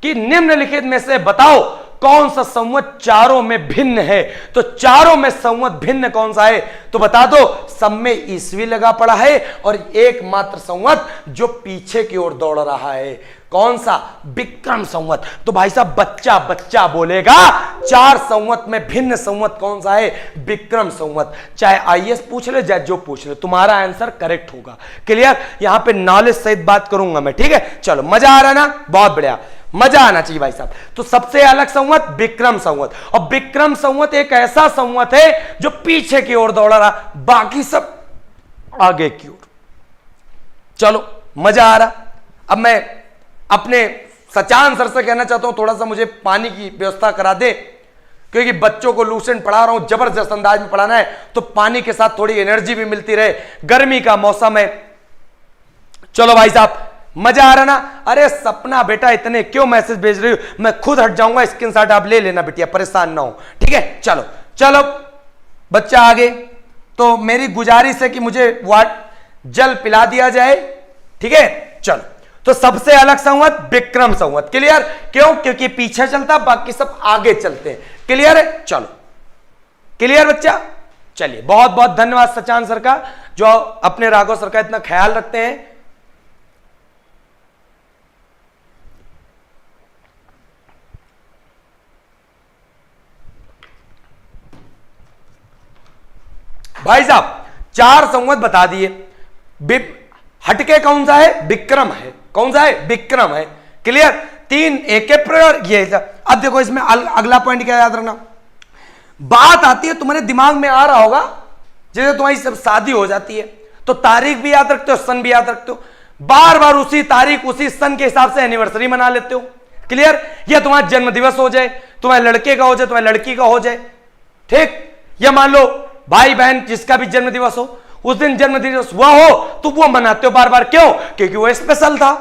कि निम्नलिखित में से बताओ कौन सा संवत चारों में भिन्न है। तो चारों में संवत भिन्न कौन सा है? तो बता दो। सब में ईस्वी लगा पड़ा है और एकमात्र संवत जो पीछे की ओर दौड़ रहा है, कौन सा? विक्रम संवत। तो भाई साहब बच्चा बच्चा बोलेगा 4 संवत में भिन्न संवत कौन सा है? विक्रम संवत। चाहे आईएएस पूछ ले चाहे जो पूछ ले, तुम्हारा आंसर करेक्ट होगा। क्लियर? यहां पे नॉलेज सहित बात करूंगा मैं। ठीक है, चलो मजा आ रहा है ना? बहुत बढ़िया, मजा आना चाहिए भाई साहब। तो सबसे अलग संवत विक्रम संवत, और विक्रम संवत एक ऐसा संवत है जो पीछे की ओर दौड़ रहा, बाकी सब आगे की ओर। चलो मजा आ रहा। अब मैं अपने सचान सर से कहना चाहता हूं थोड़ा सा मुझे पानी की व्यवस्था करा दे, क्योंकि बच्चों को लूसेंट पढ़ा रहा हूं, जबरदस्त अंदाज में पढ़ाना है तो पानी के साथ थोड़ी एनर्जी भी मिलती रहे। गर्मी का मौसम है। चलो भाई साहब मजा आ रहा ना? अरे सपना बेटा इतने क्यों मैसेज भेज रही हो? मैं खुद हट जाऊंगा, स्क्रीनशॉट आप ले लेना बिटिया, परेशान ना हो। ठीक है, चलो चलो बच्चा आगे। तो मेरी गुजारिश है कि मुझे जल पिला दिया जाए। ठीक है, चलो। तो सबसे अलग संवत विक्रम संवत। क्लियर? क्यों? क्योंकि पीछे चलता, बाकी सब आगे चलते हैं। क्लियर है? चलो क्लियर बच्चा? चलिए, बहुत बहुत धन्यवाद सचान सर का, जो अपने राघव सर का इतना ख्याल रखते हैं। भाई साहब 4 संवत बता दिए। हटके कौन सा है? विक्रम है। कौन सा है? विक्रम है। क्लियर? 3 एक अप्रैल ये। अब देखो इसमें अगला पॉइंट क्या याद रखना, बात आती है तुम्हारे दिमाग में आ रहा होगा, जैसे तुम्हारी सब शादी हो जाती है तो तारीख भी याद रखते हो, सन भी याद रखते हो, बार बार उसी तारीख उसी सन के हिसाब से एनिवर्सरी मना लेते हो। क्लियर? या तुम्हारा जन्म दिवस हो जाए, तुम्हारे लड़के का हो जाए, तुम्हारी लड़की का हो जाए। ठीक? या मान लो भाई बहन जिसका भी जन्म दिवस हो, उस दिन जन्म दिवस हुआ हो तो वो मनाते हो बार बार। क्यों? क्योंकि वो स्पेशल था।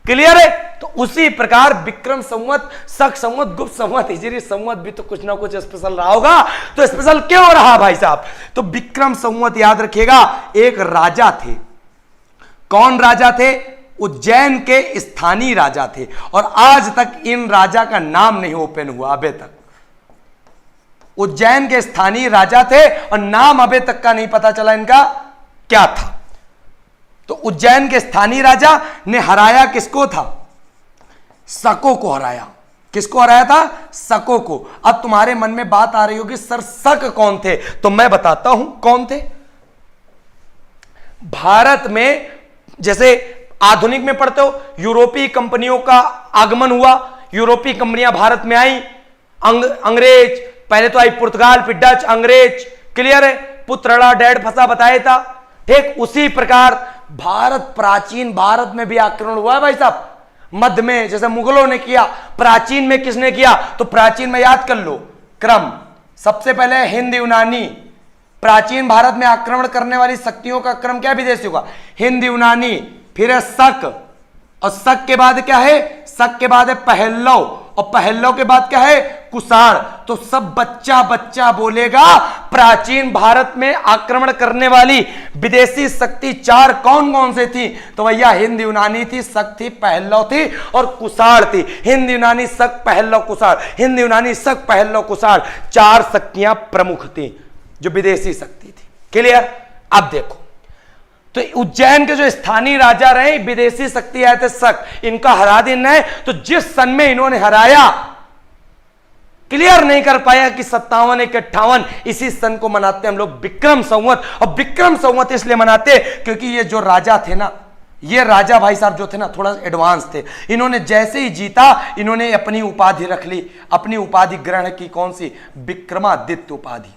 क्लियर है? तो उसी प्रकार विक्रम संवत, शक संवत, गुप्त संवत, हिजरी संवत भी तो कुछ ना कुछ स्पेशल रहा होगा। तो स्पेशल क्यों रहा भाई साहब? तो विक्रम संवत याद रखिएगा, एक राजा थे। कौन राजा थे? उज्जैन के स्थानीय राजा थे, और आज तक इन राजा का नाम नहीं ओपन हुआ अभी तक। उज्जैन के स्थानीय राजा थे और नाम अभी तक का नहीं पता चला इनका क्या था। तो उज्जैन के स्थानीय राजा ने हराया किसको था? शकों को हराया। किसको हराया था? शकों को। अब तुम्हारे मन में बात आ रही होगी सर शक कौन थे? तो मैं बताता हूं कौन थे। भारत में जैसे आधुनिक में पढ़ते हो, यूरोपीय कंपनियों का आगमन हुआ, यूरोपीय कंपनियां भारत में आई, अंग्रेज पहले तो आई, पुर्तगाल फिर डच, अंग्रेज। क्लियर है? पुत्रड़ा डैड फंसा बताया था। ठीक उसी प्रकार भारत, प्राचीन भारत में भी आक्रमण हुआ है भाई साहब। मध्य में जैसे मुगलों ने किया, प्राचीन में किसने किया? तो प्राचीन में याद कर लो क्रम, सबसे पहले हिंद यूनानी। प्राचीन भारत में आक्रमण करने वाली शक्तियों का क्रम क्या विदेशी होगा? हिंद यूनानी, फिर है शक, और शक के बाद क्या है? शक के बाद है पहल्लव, और पहल्लव के बाद क्या है? कुषाण। तो सब बच्चा बच्चा बोलेगा प्राचीन भारत में आक्रमण करने वाली विदेशी शक्ति 4 कौन कौन से थी? तो भैया हिंद यूनानी थी, शक थी, पहल्लव थी और कुषाण थी। हिंद यूनानी, शक, पहल्लव, कुषाण। हिंद यूनानी, शक, पहल्लव, कुषाण, 4 शक्तियां प्रमुख थी जो विदेशी शक्ति थी। क्लियर? अब देखो, तो उज्जैन के जो स्थानीय राजा रहे विदेशी शक्ति आए थे शक, इनका हरा देना है। तो जिस सन में इन्होंने हराया क्लियर नहीं कर पाया कि 57 एक 58 इसी सन को मनाते हम लोग विक्रम संवत। और विक्रम संवत इसलिए मनाते क्योंकि ये जो राजा थे ना, ये राजा भाई साहब जो थे ना थोड़ा एडवांस थे। इन्होंने जैसे ही जीता इन्होंने अपनी उपाधि रख ली, अपनी उपाधि ग्रहण की। कौन सी? विक्रमादित्य उपाधि।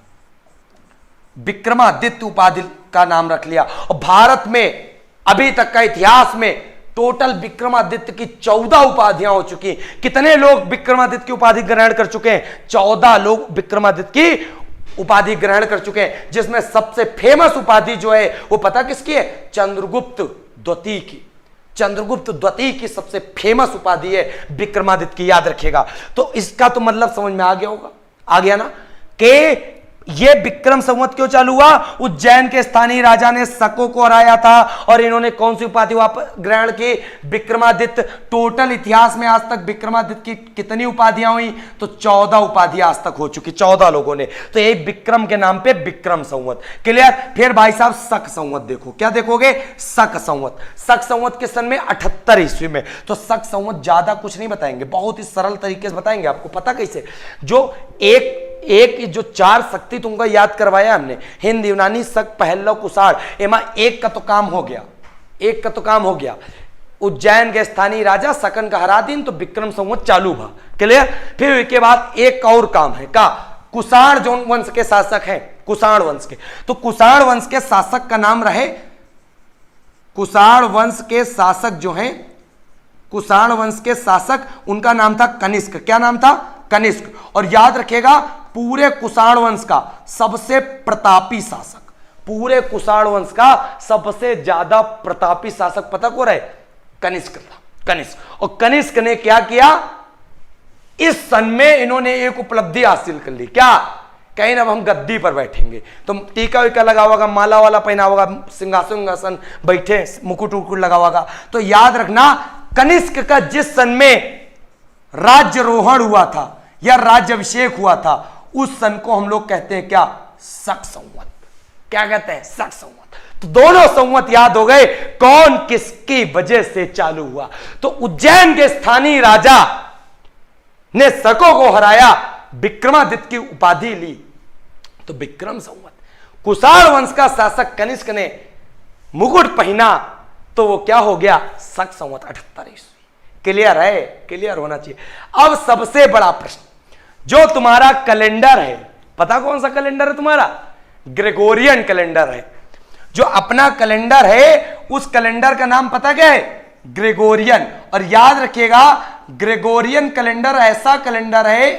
विक्रमादित्य उपाधि का नाम रख लिया। और भारत में अभी तक का इतिहास में टोटल विक्रमादित्य की 14 उपाधियां हो चुकी। कितने लोग विक्रमादित्य की उपाधि ग्रहण कर चुके हैं? 14 लोग विक्रमादित्य की उपाधि ग्रहण कर चुके हैं, जिसमें सबसे फेमस उपाधि जो है वो पता किसकी है? चंद्रगुप्त द्वितीय की। चंद्रगुप्त द्वितीय की सबसे फेमस उपाधि है विक्रमादित्य की, याद रखिएगा। तो इसका तो मतलब समझ में आ गया होगा, आ गया ना, कि ये विक्रम संवत क्यों चालू हुआ? उज्जैन के स्थानीय राजा ने शकों को हराया था और इन्होंने कौन सी उपाधि वापस ग्रहण की? विक्रमादित्य। टोटल इतिहास में आज तक विक्रमादित्य की कितनी उपाधियां हुई? तो 14 उपाधियां आज तक हो चुकी, 14 लोगों ने। तो ये विक्रम के नाम पे विक्रम संवत। क्लियर? फिर भाई साहब शक संवत देखो, क्या देखोगे? शक संवत। शक संवत के सन में 78 ईस्वी में। तो शक संवत ज्यादा कुछ नहीं बताएंगे, बहुत ही सरल तरीके से बताएंगे आपको। पता कैसे? जो एक जो 4 शक्ति तुमको याद करवाया हमने, हिंद, यूनानी, शक, पहलव, कुषाण, एमा एक का तो काम हो गया, एक का तो काम हो गया। उज्जैन के स्थानीय राजा शकन का हरा दिन, तो विक्रम संवत चालू हुआ। क्लियर? फिर इसके बाद एक और काम है का? कुषाण जो वंश के शासक हैं, कुषाण वंश के, तो कुषाण वंश के शासक का नाम रहे, कुषाण वंश के शासक जो हैं, कुषाण वंश के शासक, उनका नाम था कनिष्क। क्या नाम था? कनिष्क। और याद रखिएगा पूरे कुषाण वंश का सबसे प्रतापी शासक, पूरे कुषाण वंश का सबसे ज्यादा प्रतापी शासक पता कौन है? कनिष्क था, कनिष्क। और कनिष्क ने क्या किया? इस सन में इन्होंने एक उपलब्धि हासिल कर ली। क्या? कहीं अब हम गद्दी पर बैठेंगे, तो टीका वीका लगा होगा, माला वाला पहना होगा, सिंहासन बैठे, मुकुट उकुट लगा होगा। तो याद रखना कनिष्क का जिस सन में राज्यरोहण हुआ था या राज्यभिषेक हुआ था, उस सन को हम लोग कहते हैं क्या? शक संवत। क्या कहते हैं? शक संवत। तो दोनों संवत याद हो गए, कौन किसकी वजह से चालू हुआ। तो उज्जैन के स्थानीय राजा ने शकों को हराया, विक्रमादित्य की उपाधि ली, तो विक्रम संवत। कुषाण वंश का शासक कनिष्क ने मुकुट पहना, तो वो क्या हो गया? शक संवत 78 ईस्वी। क्लियर है? क्लियर होना चाहिए। अब सबसे बड़ा प्रश्न, जो तुम्हारा कैलेंडर है, पता कौन सा कैलेंडर है तुम्हारा? ग्रेगोरियन कैलेंडर है। जो अपना कैलेंडर है उस कैलेंडर का नाम पता क्या है? ग्रेगोरियन। और याद रखिएगा ग्रेगोरियन कैलेंडर ऐसा कैलेंडर है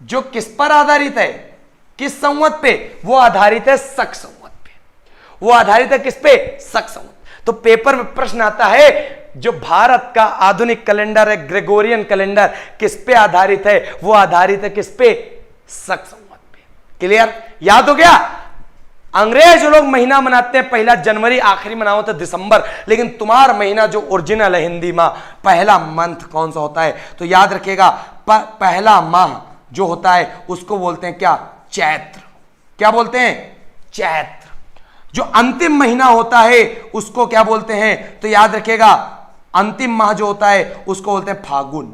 जो किस पर आधारित है? किस संवत पे? वो आधारित है शक संवत पे। वो आधारित है किस पे? शक संवत। तो पेपर में प्रश्न आता है, जो भारत का आधुनिक कैलेंडर है ग्रेगोरियन कैलेंडर, किस पे आधारित है? वो आधारित है किस पे? शक संवत पे। क्लियर? याद हो गया? अंग्रेज लोग महीना मनाते हैं 1 जनवरी, आखिरी मनाओ तो दिसंबर, लेकिन तुम्हारा महीना जो ओरिजिनल है हिंदी माह, पहला मंथ कौन सा होता है? तो याद रखिएगा पहला माह जो होता है उसको बोलते हैं क्या? चैत्र। क्या बोलते हैं? चैत्र। जो अंतिम महीना होता है उसको क्या बोलते हैं? तो याद रखिएगा अंतिम माह जो होता है उसको बोलते हैं फागुन।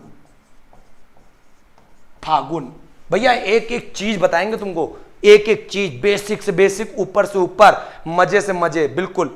फागुन। भैया एक एक चीज बताएंगे तुमको, एक एक चीज, बेसिक से बेसिक, ऊपर से ऊपर, मजे से मजे, बिल्कुल।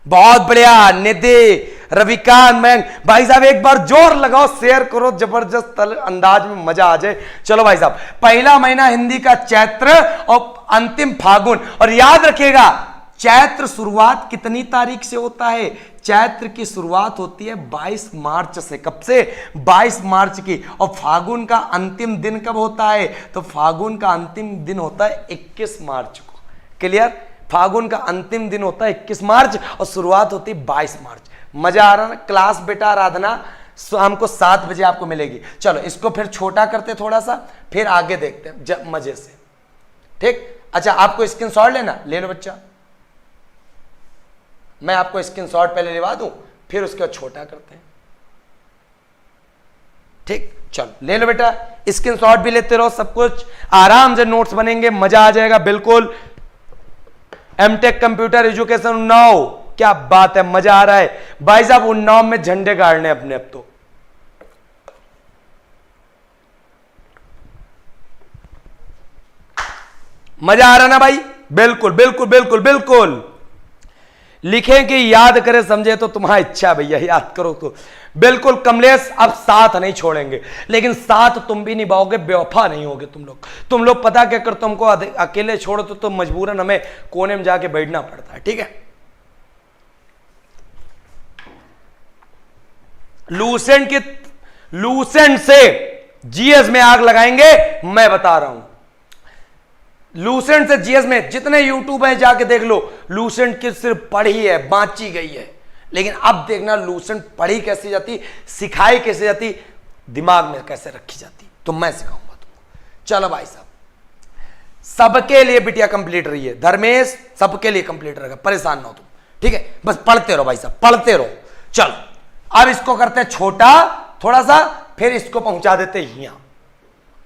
बहुत बढ़िया निधि, रविकांत, मैं भाई साहब एक बार जोर लगाओ, शेयर करो, जबरदस्त अंदाज में मजा आ जाए। चलो भाई साहब, पहला महीना हिंदी का चैत्र और अंतिम फागुन। और याद रखिएगा चैत्र शुरुआत कितनी तारीख से होता है? चैत्र की शुरुआत होती है 22 मार्च से। कब से? 22 मार्च की। और फागुन का अंतिम दिन कब होता है? तो फागुन का अंतिम दिन होता है 21 मार्च को। क्लियर? फागुन का अंतिम दिन होता है 21 मार्च और शुरुआत होती है 22 मार्च। मजा आ रहा ना? क्लास बेटा आराधना शाम को 7 बजे आपको मिलेगी। चलो इसको फिर छोटा करते थोड़ा सा, फिर आगे देखते हैं मजे से। ठीक? अच्छा, आपको स्क्रीनशॉट लेना, ले लो बच्चा। मैं आपको स्क्रीनशॉट पहले लेवा दूं, फिर उसके बाद छोटा करते हैं। ठीक? चलो ले लो बेटा, स्क्रीनशॉट भी लेते रहो, सब कुछ आराम से नोट्स बनेंगे, मजा आ जाएगा बिल्कुल। एमटेक कंप्यूटर एजुकेशन उन्नाव, क्या बात है, मजा आ रहा है भाई साहब। उन्नाव में झंडे गाड़ने अपने अब तो। मजा आ रहा ना भाई? बिल्कुल बिल्कुल बिल्कुल बिल्कुल। लिखें कि याद करें समझे तो तुम्हारी इच्छा भैया, याद करो तो बिल्कुल। कमलेश अब साथ नहीं छोड़ेंगे, लेकिन साथ तुम भी निभाओगे, बेवफा नहीं होगे तुम लोग पता क्या कर, तुमको अकेले छोड़ो तो मजबूरन हमें कोने में जाके बैठना पड़ता है, ठीक है। लूसेंट से जीएस में आग लगाएंगे, मैं बता रहा हूं। लूसेंट से जीएस में जितने यूट्यूब है जाके देख लो, लूसेंट की सिर्फ पढ़ी है, बांची गई है। लेकिन अब देखना लूसेंट पढ़ी कैसे जाती, सिखाई कैसे जाती, दिमाग में कैसे रखी जाती, तो मैं सिखाऊंगा तुमको। चलो भाई साहब, सबके लिए बिटिया कंप्लीट रही है, धर्मेश सबके लिए कंप्लीट रहेगा, परेशान ना हो तुम, ठीक है। बस पढ़ते रहो भाई साहब, पढ़ते रहो। चलो अब इसको करते हैं छोटा थोड़ा सा, फिर इसको पहुंचा देते यहां,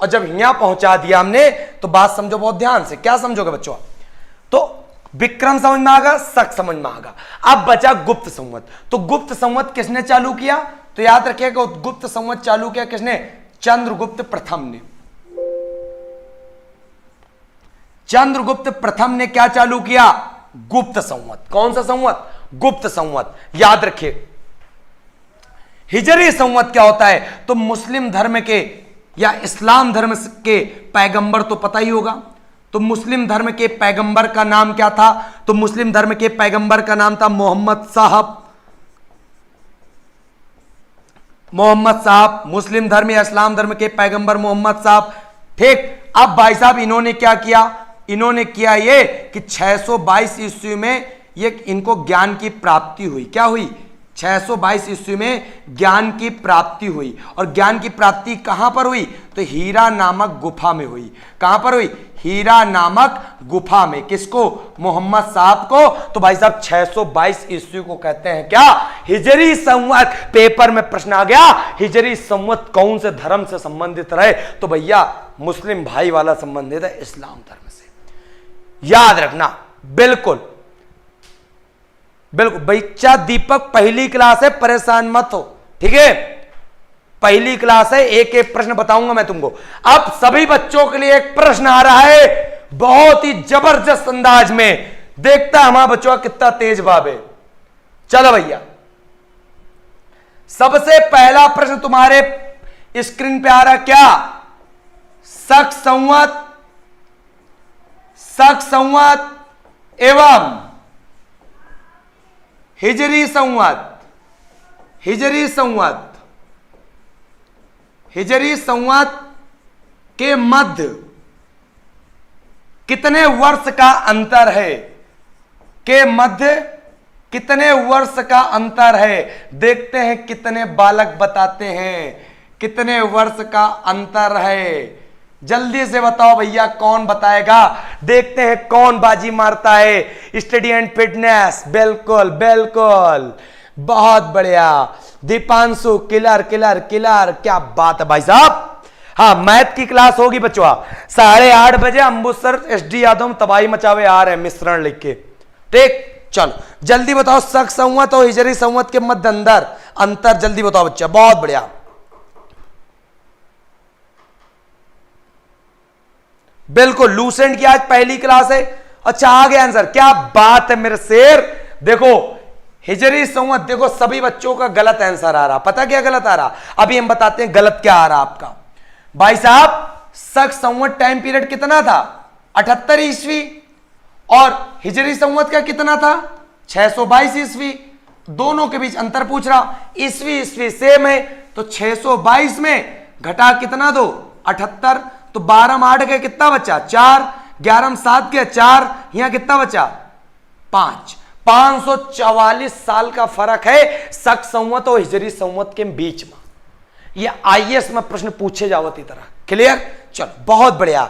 और जब यहां पहुंचा दिया हमने तो बात समझो बहुत ध्यान से। क्या समझोगे बच्चों? तो विक्रम समझ में आगा, शक समझ में आगा। अब बचा गुप्त संवत। तो गुप्त संवत किसने चालू किया? तो याद रखिएगा, गुप्त संवत चालू किया किसने? चंद्रगुप्त प्रथम ने। चंद्रगुप्त प्रथम ने क्या चालू किया? गुप्त संवत। कौन सा संवत? गुप्त संवत। याद रखिए, हिजरी संवत क्या होता है? तो मुस्लिम धर्म के या इस्लाम धर्म के पैगंबर तो पता ही होगा। तो मुस्लिम धर्म के पैगंबर का नाम क्या था? तो मुस्लिम धर्म के पैगंबर का नाम था मोहम्मद साहब। मोहम्मद साहब, मुस्लिम धर्म या इस्लाम धर्म के पैगंबर मोहम्मद साहब, ठीक। अब भाई साहब इन्होंने क्या किया? इन्होंने किया ये कि 622 ईस्वी में ये इनको ज्ञान की प्राप्ति हुई। क्या हुई? 622 ईस्वी में ज्ञान की प्राप्ति हुई। और ज्ञान की प्राप्ति कहां पर हुई? तो हीरा नामक गुफा में हुई। कहां पर हुई? हीरा नामक गुफा में। किसको? मोहम्मद साहब को। तो भाई साहब 622 ईस्वी को कहते हैं क्या? हिजरी संवत। पेपर में प्रश्न आ गया, हिजरी संवत कौन से धर्म से संबंधित रहे? तो भैया मुस्लिम भाई वाला संबंधित है इस्लाम धर्म से। याद रखना, बिल्कुल बिल्कुल। बच्चा दीपक पहली क्लास है, परेशान मत हो, ठीक है। पहली क्लास है, एक एक प्रश्न बताऊंगा मैं तुमको। अब सभी बच्चों के लिए एक प्रश्न आ रहा है बहुत ही जबरदस्त अंदाज में। देखता हमारा बच्चों का कितना तेज भाव है। चलो भैया, सबसे पहला प्रश्न तुम्हारे स्क्रीन पे आ रहा क्या? शक संवत एवं हिजरी संवत। हिजरी संवत के मध्य कितने वर्ष का अंतर है? के मध्य कितने वर्ष का अंतर है? देखते हैं कितने बालक बताते हैं कितने वर्ष का अंतर है। जल्दी से बताओ भैया, कौन बताएगा? देखते हैं कौन बाजी मारता है। स्टडी एंड फिटनेस, बिल्कुल बिल्कुल, बहुत बढ़िया। दीपांशु किलर किलर किलर, क्या बात है भाई साहब। हाँ, मैथ की क्लास होगी बच्चों 8:30 बजे। अम्बुसर SD यादव तबाही मचावे आ रहे हैं मिश्रण लिख के, ठीक। चलो जल्दी बताओ, शक संवत और हिजरी संवत के मध्य अंतर जल्दी बताओ बच्चा, बहुत बढ़िया। बिल्कुल, लूसेंट की आज पहली क्लास है। अच्छा आ गया आंसर, क्या बात है मेरे शेर। देखो हिजरी संवत, देखो सभी बच्चों का गलत आंसर आ रहा। पता क्या गलत आ रहा? अभी हम बताते हैं गलत क्या आ रहा आपका। भाई साहब शक संवत टाइम पीरियड कितना था? 78 ईस्वी। और हिजरी संवत का कितना था? 622 ईस्वी। दोनों के बीच अंतर पूछ रहा। ईस्वी सेम है, तो 622 में घटा कितना दो? 78। तो 12 में 8 के कितना बचा? 4। 11 में 7 के 4। यहां कितना बचा? 5। 544 साल का फर्क है शक संवत और हिजरी संवत के बीच में। ये IAS में प्रश्न पूछे जावती तरह। क्लियर? चलो बहुत बढ़िया।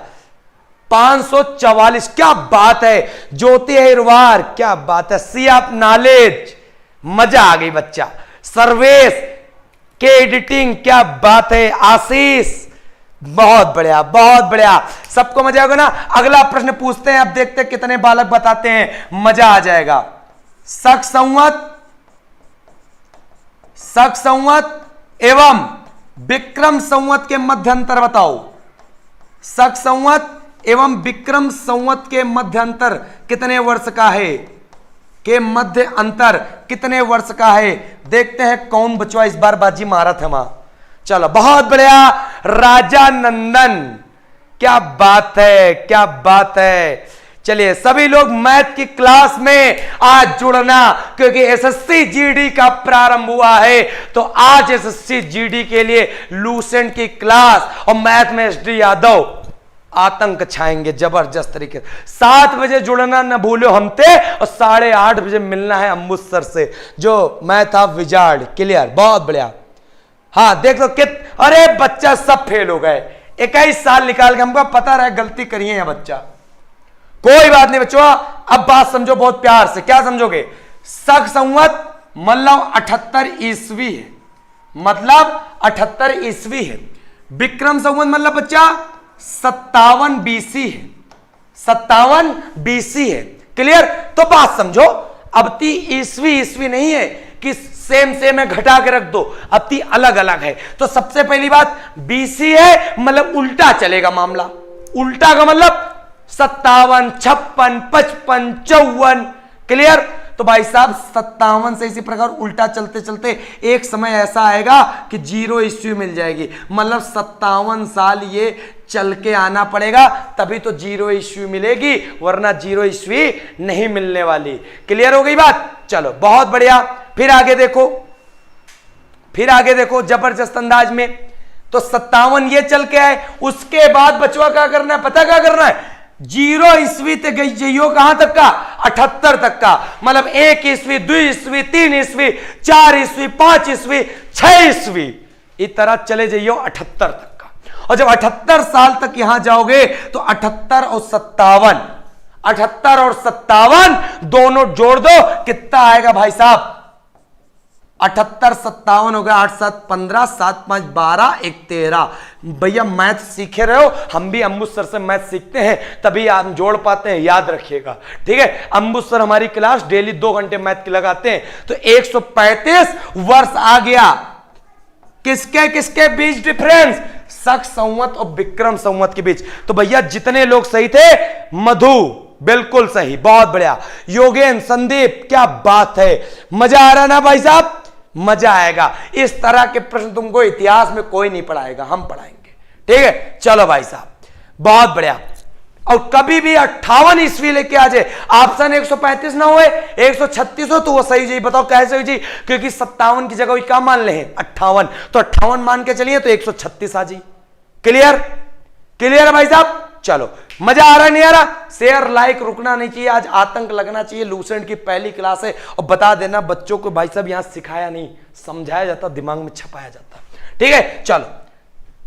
544, क्या बात है। ज्योति अहिरवार, क्या बात है। सी ऑफ नॉलेज, मजा आ गई बच्चा। सर्वेश के एडिटिंग, क्या बात है। आशीष, बहुत बढ़िया बहुत बढ़िया। सबको मजा आएगा ना? अगला प्रश्न पूछते हैं, अब देखते हैं कितने बालक बताते हैं, मजा आ जाएगा। शक संवत एवं विक्रम संवत के मध्य अंतर बताओ। शक संवत एवं विक्रम संवत के मध्य अंतर कितने वर्ष का है? के मध्य अंतर कितने वर्ष का है? देखते हैं कौन बचवा इस बार बाजी मारा था वहां। चलो बहुत बढ़िया, राजा नंदन। क्या बात है, क्या बात है। चलिए सभी लोग मैथ की क्लास में आज जुड़ना, क्योंकि एसएससी जीडी का प्रारंभ हुआ है। तो आज एसएससी जीडी के लिए लूसेंट की क्लास और मैथ में एसडी यादव आतंक छाएंगे जबरदस्त तरीके से। 7 बजे जुड़ना न भूलो हमसे, और 8:30 बजे मिलना है अम्बुज सर से, जो मैथ ऑफ विजार्ड। क्लियर, बहुत बढ़िया। हाँ देख लो कित, अरे बच्चा सब फेल हो गए। 21 साल निकाल के, हमको पता रहा गलती करिए या बच्चा, कोई बात नहीं बच्चों। अब बात समझो बहुत प्यार से। क्या समझोगे? शक संवत मतलब 78 ईस्वी है, मतलब 78 ईस्वी है। विक्रम संवत मतलब बच्चा 57 बीसी है, 57 बीसी है। क्लियर? तो बात समझो, अब ईस्वी नहीं है कि सेम है, घटा के रख दो, अब ती अलग अलग है। तो सबसे पहली बात बीसी है, मतलब उल्टा चलेगा मामला। उल्टा का मतलब 57, 56, 55, 54। क्लियर? तो भाई साहब 57 से इसी प्रकार उल्टा चलते चलते एक समय ऐसा आएगा कि 0 ईस्वी मिल जाएगी, मतलब 57 साल ये चल के आना पड़ेगा, तभी तो 0 ईस्वी मिलेगी, वरना 0 ईस्वी नहीं मिलने वाली। क्लियर हो गई बात? चलो बहुत बढ़िया। फिर आगे देखो, फिर आगे देखो जबरदस्त अंदाज में। तो 57 ये चल के आए, उसके बाद बचवा क्या करना है? पता क्या करना है? 0 ईस्वी तक गई जाइयो, कहां तक का? 78 तक का, मतलब 1 ईस्वी, 2 ईस्वी, 3 ईस्वी, 4 ईस्वी, 5 ईस्वी, 6 ईस्वी, इस तरह चले जाइयो 78 तक का। और जब 78 साल तक यहां जाओगे तो 78 और 57, 78 और 57 दोनों जोड़ दो, कितना आएगा भाई साहब? 78 57 हो गया, 8 7 15, 7 5 12, 1 13। भैया मैथ सीखे रहे हो, हम भी अम्बुज सर से मैथ सीखते हैं, तभी आप जोड़ पाते हैं, याद रखिएगा। ठीक है? अम्बुज सर हमारी क्लास डेली 2 घंटे मैथ की लगाते हैं। तो 135 वर्ष आ गया किसके किसके बीच डिफरेंस? शक संवत और विक्रम संवत के बीच। तो भैया जितने लोग सही थे, मधु बिल्कुल सही, बहुत बढ़िया। योगेन, संदीप, क्या बात है, मजा आ रहा ना भाई साहब? मजा आएगा। इस तरह के प्रश्न तुमको इतिहास में कोई नहीं पढ़ाएगा, हम पढ़ाएंगे। ठीक है? चलो भाई साहब, बहुत बढ़िया। और कभी भी 58 ईस्वी लेके आ जाए, ऑप्शन 135 ना होए, 136 हो तो वो सही जी। बताओ कैसे हो जी? क्योंकि 57 की जगह वही क्या मान ले हैं? 58, तो 58 मान के चलिए तो 136 आ जी। क्लियर? क्लियर है भाई साहब? चलो मजा आ रहा नहीं आ रहा? शेयर लाइक रुकना नहीं चाहिए, आज आतंक लगना चाहिए। लूसेंट की पहली क्लास है, और बता देना बच्चों को भाई साहब यहां सिखाया नहीं, समझाया जाता, दिमाग में छपाया जाता। ठीक है? चलो,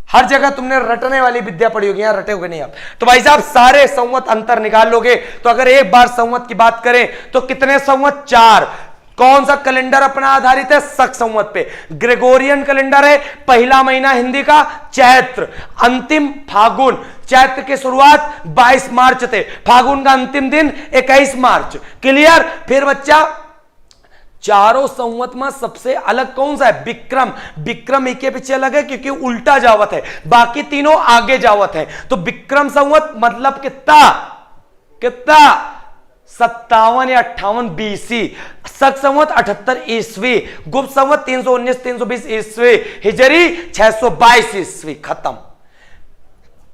हर जगह तुमने रटने वाली विद्या पढ़ी होगी, यहां रटे होगे नहीं आप। तो भाई साहब सारे संवत अंतर निकाल लोगे, तो अगर एक बार संवत की बात करें तो कितने संवत? 4। कौन सा कैलेंडर अपना आधारित है? शक संवत पे। ग्रेगोरियन कैलेंडर है, पहला महीना हिंदी का चैत्र, अंतिम फागुन। चैत्र की शुरुआत 22 मार्च थे, फागुन का अंतिम दिन 21 मार्च। क्लियर? फिर बच्चा चारों संवत में सबसे अलग कौन सा है? विक्रम। विक्रम एक के पीछे अलग है क्योंकि उल्टा जावत है, बाकी तीनों आगे जावत है। तो विक्रम संवत मतलब कितना? कितना? 57 या 58 बीसी। शक संवत 78 ईस्वी। गुप्त संवत 319 320 ईस्वी। हिजरी 622 ईस्वी। खत्म।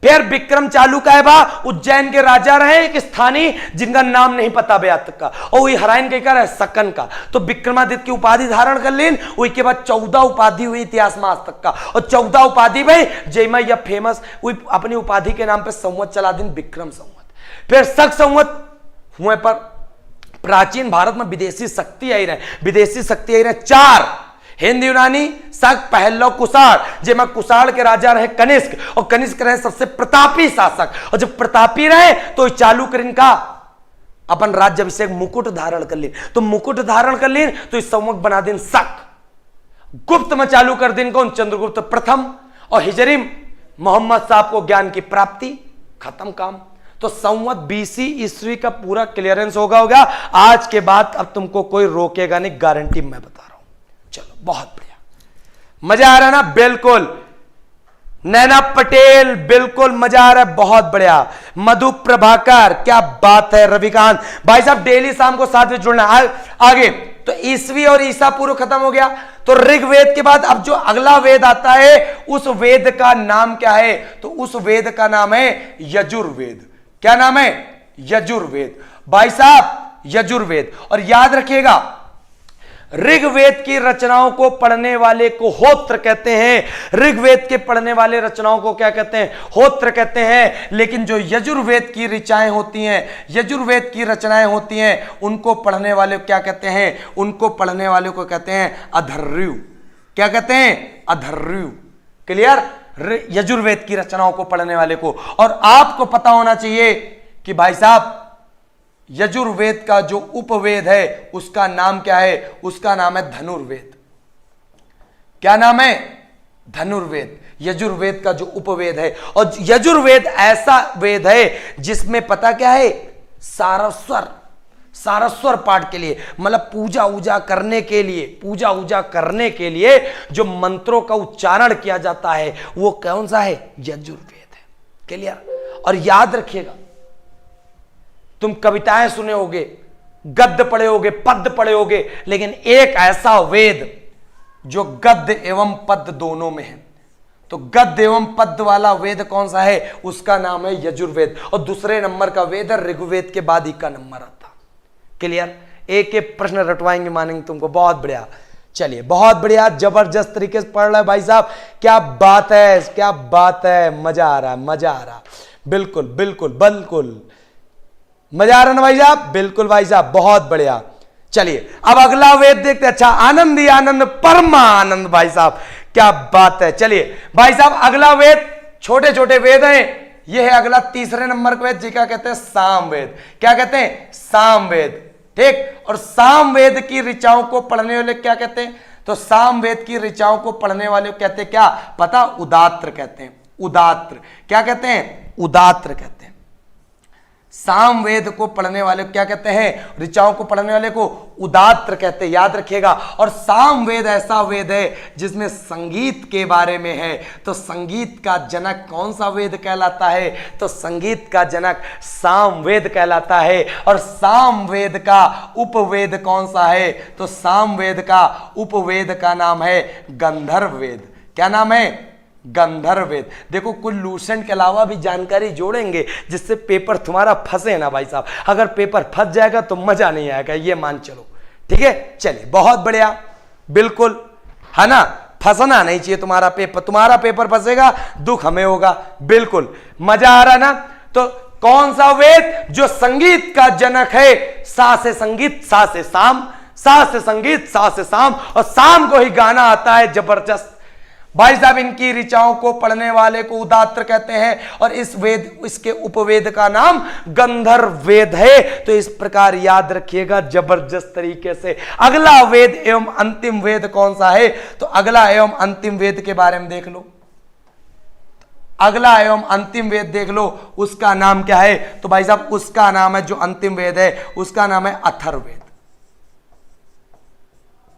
फिर विक्रम चालू का है बा, उज्जैन के राजा रहे एक स्थानीय जिनका नाम नहीं पता बया तक का, और वही हराइन के कर है सकन का। तो विक्रमादित्य की उपाधि धारण कर लेन, उसके बाद 14 उपाधि हुई इतिहास में आज तक का, और 14 उपाधि भाई जयमा यह फेमस अपनी उपाधि के नाम पे संवत चला दिन विक्रम संवत। फिर शक संवत हुए पर प्राचीन भारत में विदेशी शक्ति आई रहे, विदेशी शक्ति आई रहे 4। हिंद, यूनानी, शक, पहलव, कुषाण। जेमा कुषाण के राजा रहे कनिष्क, और कनिष्क रहे सबसे प्रतापी शासक, और जब प्रतापी रहे तो चालू कर इनका अपन राज्याभिषेक मुकुट धारण कर ली। तो मुकुट धारण कर ली तो इस संवत बना दिन शक। गुप्त में चालू कर दिन कौन? चंद्रगुप्त प्रथम। और हिजरी मोहम्मद साहब को ज्ञान की प्राप्ति। खत्म काम। तो संवत बीसी ईस्वी का पूरा क्लियरेंस होगा। आज के बाद अब तुमको कोई रोकेगा नहीं, गारंटी मैं बता रहा हूं। चलो बहुत बढ़िया, मजा आ रहा ना? बिल्कुल। नैना पटेल, बिल्कुल मजा आ रहा है, बहुत बढ़िया। मधु प्रभाकर, क्या बात है। रविकांत भाई साहब डेली शाम को 7 बजे जुड़ना। आगे तो ईसवी और ईसा पूर्व खत्म हो गया, तो ऋग्वेद के बाद अब जो अगला वेद आता है उस वेद का नाम क्या है? तो उस वेद का नाम है यजुर्वेद। क्या नाम है? यजुर्वेद। भाई साहब यजुर्वेद। और याद रखिएगा ऋग्वेद की रचनाओं को पढ़ने वाले को होत्र कहते हैं। ऋग्वेद के पढ़ने वाले रचनाओं को क्या कहते हैं? होत्र कहते हैं। लेकिन जो यजुर्वेद की ऋचाएं होती हैं, यजुर्वेद की रचनाएं होती हैं, उनको पढ़ने वाले क्या कहते हैं? उनको पढ़ने वाले को कहते हैं अधर्यु। क्या कहते हैं? अधर्यु। क्लियर? यजुर्वेद की रचनाओं को पढ़ने वाले को। और आपको पता होना चाहिए कि भाई साहब यजुर्वेद का जो उपवेद है उसका नाम क्या है? उसका नाम है धनुर्वेद। क्या नाम है? धनुर्वेद। यजुर्वेद का जो उपवेद है, और यजुर्वेद ऐसा वेद है जिसमें पता क्या है? सारस्वर, सारस्वर पाठ के लिए, मतलब पूजा उजा करने के लिए, पूजा उजा करने के लिए जो मंत्रों का उच्चारण किया जाता है वो कौन सा है? यजुर्वेद है। क्लियर? और याद रखिएगा तुम कविताएं सुने होगे, गद्य पढ़े होगे, पद्य पढ़े होगे, लेकिन एक ऐसा वेद जो गद्य एवं पद्य दोनों में है, तो गद्य एवं पद्य वाला वेद कौन सा है? उसका नाम है यजुर्वेद। और दूसरे नंबर का वेद है ऋग्वेद के बाद ही का नंबर आता। क्लियर? एक एक प्रश्न रटवाएंगे, मानेंगे तुमको। बहुत बढ़िया। चलिए बहुत बढ़िया, जबरदस्त तरीके से पढ़ रहा है भाई साहब। क्या बात है, क्या बात है। मजा आ रहा है, मजा आ रहा। बिल्कुल बिल्कुल बिल्कुल मजा आ रहा ना भाई साहब? बिल्कुल भाई साहब, बहुत बढ़िया। चलिए अब अगला वेद देखते हैं। अच्छा, आनंद ही आनंद, परमानंद भाई साहब, क्या बात है। चलिए भाई साहब अगला वेद, छोटे छोटे वेद हैं, यह है अगला तीसरे नंबर का वेद, जिसका कहते हैं सामवेद। क्या कहते हैं? सामवेद। ठीक। और सामवेद की ऋचाओं को पढ़ने वाले क्या कहते हैं? तो सामवेद की ऋचाओं को पढ़ने वाले कहते हैं क्या? पता? उदात्र कहते हैं। उदात्र। क्या कहते हैं? उदात्र कहते हैं। सामवेद को पढ़ने वाले क्या कहते हैं? ऋचाओं को पढ़ने वाले को उदात्र कहते हैं। याद रखिएगा। और सामवेद ऐसा वेद है जिसमें संगीत के बारे में है। तो संगीत का जनक कौन सा वेद कहलाता है? तो संगीत का जनक सामवेद कहलाता है। और सामवेद का उपवेद कौन सा है? तो सामवेद का उपवेद का नाम है गंधर्व वेद। क्या नाम है? गंधर्व वेद। देखो कुल लूसेंट के अलावा भी जानकारी जोड़ेंगे जिससे पेपर तुम्हारा फंसे ना भाई साहब। अगर पेपर फंस जाएगा तो मजा नहीं आएगा, ये मान चलो। ठीक है, चलिए बहुत बढ़िया। बिल्कुल है ना, फंसना नहीं चाहिए तुम्हारा पेपर। तुम्हारा पेपर फंसेगा दुख हमें होगा। बिल्कुल मजा आ रहा ना। तो कौन सा वेद जो संगीत का जनक है? सा से संगीत, सा से शाम, सा से संगीत, सा से शाम, और शाम को ही गाना आता है जबरदस्त। भाई साहब इनकी ऋचाओं को पढ़ने वाले को उदात्र कहते हैं। और इस वेद, इसके उपवेद का नाम गंधर्व वेद है। तो इस प्रकार याद रखिएगा जबरदस्त तरीके से। अगला वेद एवं अंतिम वेद कौन सा है? तो अगला एवं अंतिम वेद के बारे में देख लो। अगला एवं अंतिम वेद देख लो, उसका नाम क्या है? तो भाई साहब उसका नाम है, जो अंतिम वेद है उसका नाम है अथर्ववेद।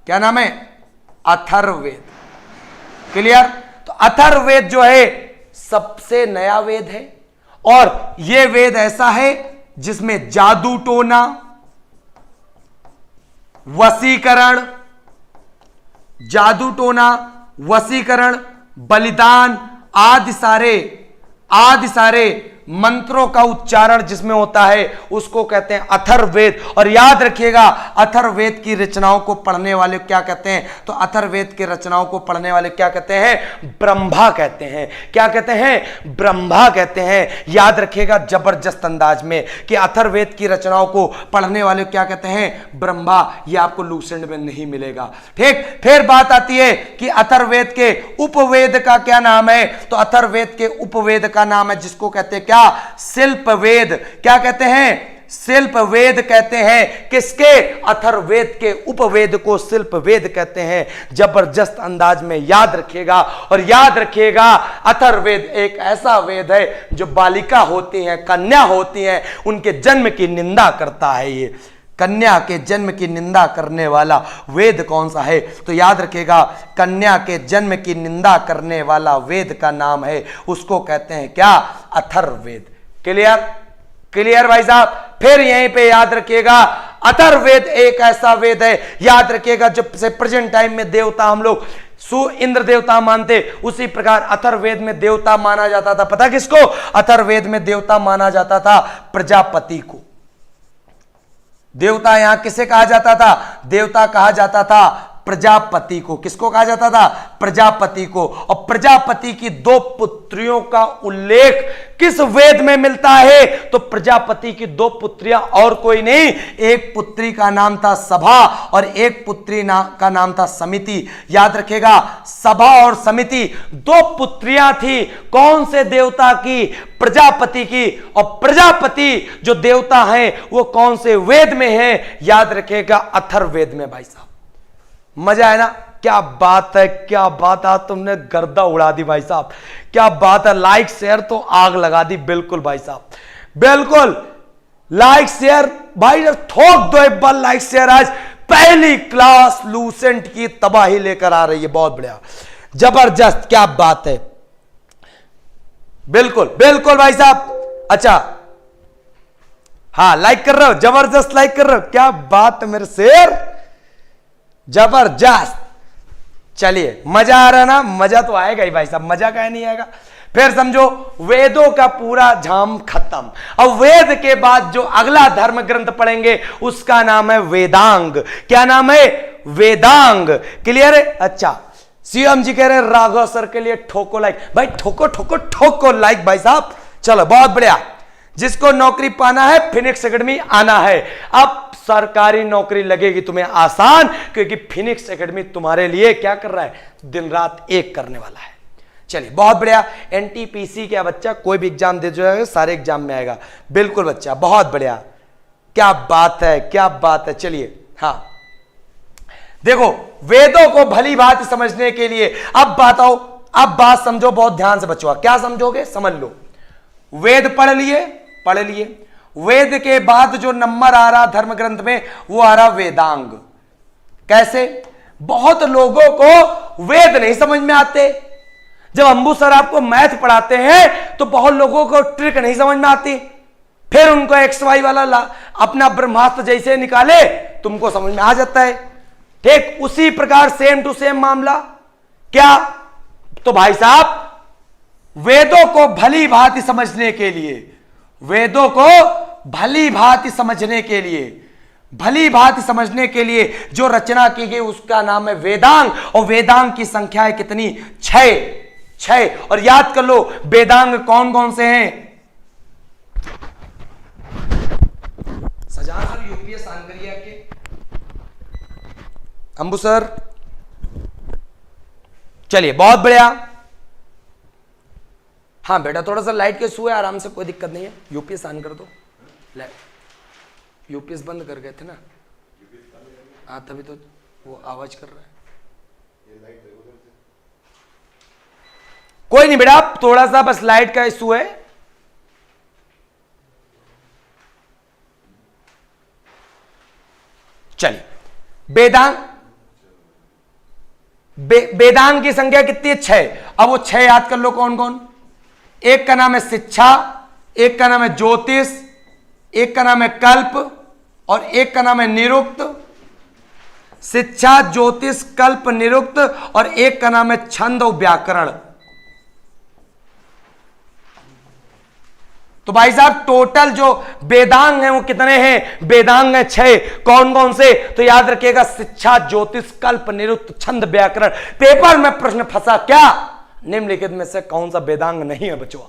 क्या नाम है? अथर्ववेद। क्लियर? तो अथर्ववेद जो है सबसे नया वेद है। और यह वेद ऐसा है जिसमें जादू टोना, वशीकरण, जादू टोना, वशीकरण, बलिदान आदि सारे मंत्रों का उच्चारण जिसमें होता है उसको कहते हैं अथर्ववेद। और याद रखिएगा अथर्ववेद की रचनाओं को पढ़ने वाले क्या कहते हैं? तो अथर्ववेद की रचनाओं को पढ़ने वाले क्या कहते हैं? ब्रह्मा कहते हैं। क्या कहते हैं? ब्रह्मा कहते हैं। याद रखिएगा जबरदस्त अंदाज में कि अथर्ववेद की रचनाओं को पढ़ने वाले क्या कहते हैं? ब्रह्मा। ये आपको लूसेंट में नहीं मिलेगा। ठीक। फिर बात आती है कि अथर्ववेद के उपवेद का क्या नाम है? तो अथर्ववेद के उपवेद का नाम है जिसको कहते हैं क्या? शिल्प वेद। क्या कहते हैं? शिल्प वेद कहते हैं। किसके? अथर्ववेद के उपवेद को शिल्प वेद कहते हैं। जबरदस्त अंदाज में याद रखिएगा। और याद रखिएगा अथर्ववेद एक ऐसा वेद है जो बालिका होती हैं, कन्या होती हैं, उनके जन्म की निंदा करता है। ये कन्या के जन्म की निंदा करने वाला वेद कौन सा है? तो याद रखिएगा, कन्या के जन्म की निंदा करने वाला वेद का नाम है, उसको कहते हैं क्या? अथर्ववेद। क्लियर? क्लियर भाई साहब? फिर यहीं पे याद रखिएगा, अथर्ववेद एक ऐसा वेद है, याद रखिएगा, जब से प्रेजेंट टाइम में देवता हम लोग इंद्र देवता मानते, उसी प्रकार अथर्ववेद में देवता माना जाता था। पता किसको? अथर्ववेद में देवता माना जाता था प्रजापति को। देवता यहां किसे कहा जाता था? देवता कहा जाता था प्रजापति को। किसको कहा जाता था? प्रजापति को। और प्रजापति की 2 पुत्रियों का उल्लेख किस वेद में मिलता है? तो प्रजापति की 2 पुत्रियां और कोई नहीं, एक पुत्री का नाम था सभा और एक पुत्री का नाम था समिति। याद रखेगा, सभा और समिति 2 पुत्रियां थी। कौन से देवता की? प्रजापति की। और प्रजापति जो देवता हैं वो कौन से वेद में है? याद रखेगा, अथर्ववेद में। भाई साहब मजा है ना? क्या बात है, क्या बात है, तुमने गर्दा उड़ा दी भाई साहब, क्या बात है। लाइक शेयर तो आग लगा दी। बिल्कुल भाई साहब, बिल्कुल लाइक शेयर भाई, ठोक दो एक बार लाइक शेयर। आज पहली क्लास लूसेंट की तबाही लेकर आ रही है, बहुत बढ़िया, जबरदस्त, क्या बात है। बिल्कुल बिल्कुल भाई साहब। अच्छा हाँ, लाइक कर रहे हो, जबरदस्त लाइक कर रहे हो, क्या बात है मेरे शेर, जबरदस्त। चलिए, मजा आ रहा ना? मजा तो आएगा ही भाई साहब, मजा क्या नहीं आएगा। फिर समझो, वेदों का पूरा झाम खत्म। अब वेद के बाद जो अगला धर्म ग्रंथ पढ़ेंगे उसका नाम है वेदांग। क्या नाम है? वेदांग। क्लियर है? अच्छा, सीएम जी कह रहे हैं राघव सर के लिए ठोको लाइक। भाई ठोको ठोको ठोको लाइक भाई साहब। चलो बहुत बढ़िया। जिसको नौकरी पाना है फिनिक्स एकेडमी आना है। अब सरकारी नौकरी लगेगी तुम्हें आसान, क्योंकि फिनिक्स एकेडमी तुम्हारे लिए क्या कर रहा है? दिन रात एक करने वाला है। चलिए बहुत बढ़िया। एनटीपीसी क्या बच्चा, कोई भी एग्जाम दे जाएगा, सारे एग्जाम में आएगा। बिल्कुल बच्चा, बहुत बढ़िया, क्या बात है, क्या बात है। चलिए हाँ, देखो वेदों को भली बात समझने के लिए अब बताओ, अब बात समझो बहुत ध्यान से बच्चों। क्या समझोगे? समझ लो, वेद पढ़ लिए, पढ़ लिए। वेद के बाद जो नंबर आ रहा धर्म ग्रंथ में वो आ रहा वेदांग। कैसे? बहुत लोगों को वेद नहीं समझ में आते। जब अंबू सर आपको मैथ पढ़ाते हैं तो बहुत लोगों को ट्रिक नहीं समझ में आती, फिर उनको एक्स वाई वाला अपना ब्रह्मास्त्र जैसे निकाले तुमको समझ में आ जाता है। ठीक उसी प्रकार सेम टू सेम मामला। क्या? तो भाई साहब, वेदों को भली भांति समझने के लिए, वेदों को भली भांति समझने के लिए, भली भांति समझने के लिए जो रचना की गई उसका नाम है वेदांग। और वेदांग की संख्या है कितनी? 6। और याद कर लो वेदांग कौन कौन से हैं। सजा सर यूपीएस ऑन करिए आपके। अंबू सर, चलिए बहुत बढ़िया। हाँ बेटा, थोड़ा सा लाइट के इशू है, आराम से, कोई दिक्कत नहीं है। यूपीएस ऑन कर दो। यूपीएस बंद कर गए थे ना? हाँ तभी तो वो आवाज कर रहा है। कोई नहीं बेटा, थोड़ा सा बस लाइट का इशू है। चलिए, वेदांग की संख्या कितनी है? 6। अब वो 6 याद कर लो कौन कौन। एक का नाम है शिक्षा, एक का नाम है ज्योतिष, एक का नाम है कल्प और एक का नाम है निरुक्त। शिक्षा, ज्योतिष, कल्प, निरुक्त और एक का नाम है छंद और व्याकरण। तो भाई साहब टोटल जो वेदांग हैं वो कितने हैं? वेदांग है 6। कौन कौन से? तो याद रखिएगा, शिक्षा, ज्योतिष, कल्प, निरुक्त, छंद, व्याकरण। पेपर में प्रश्न फंसा क्या? निम्नलिखित में से कौन सा वेदांग नहीं है बच्चों?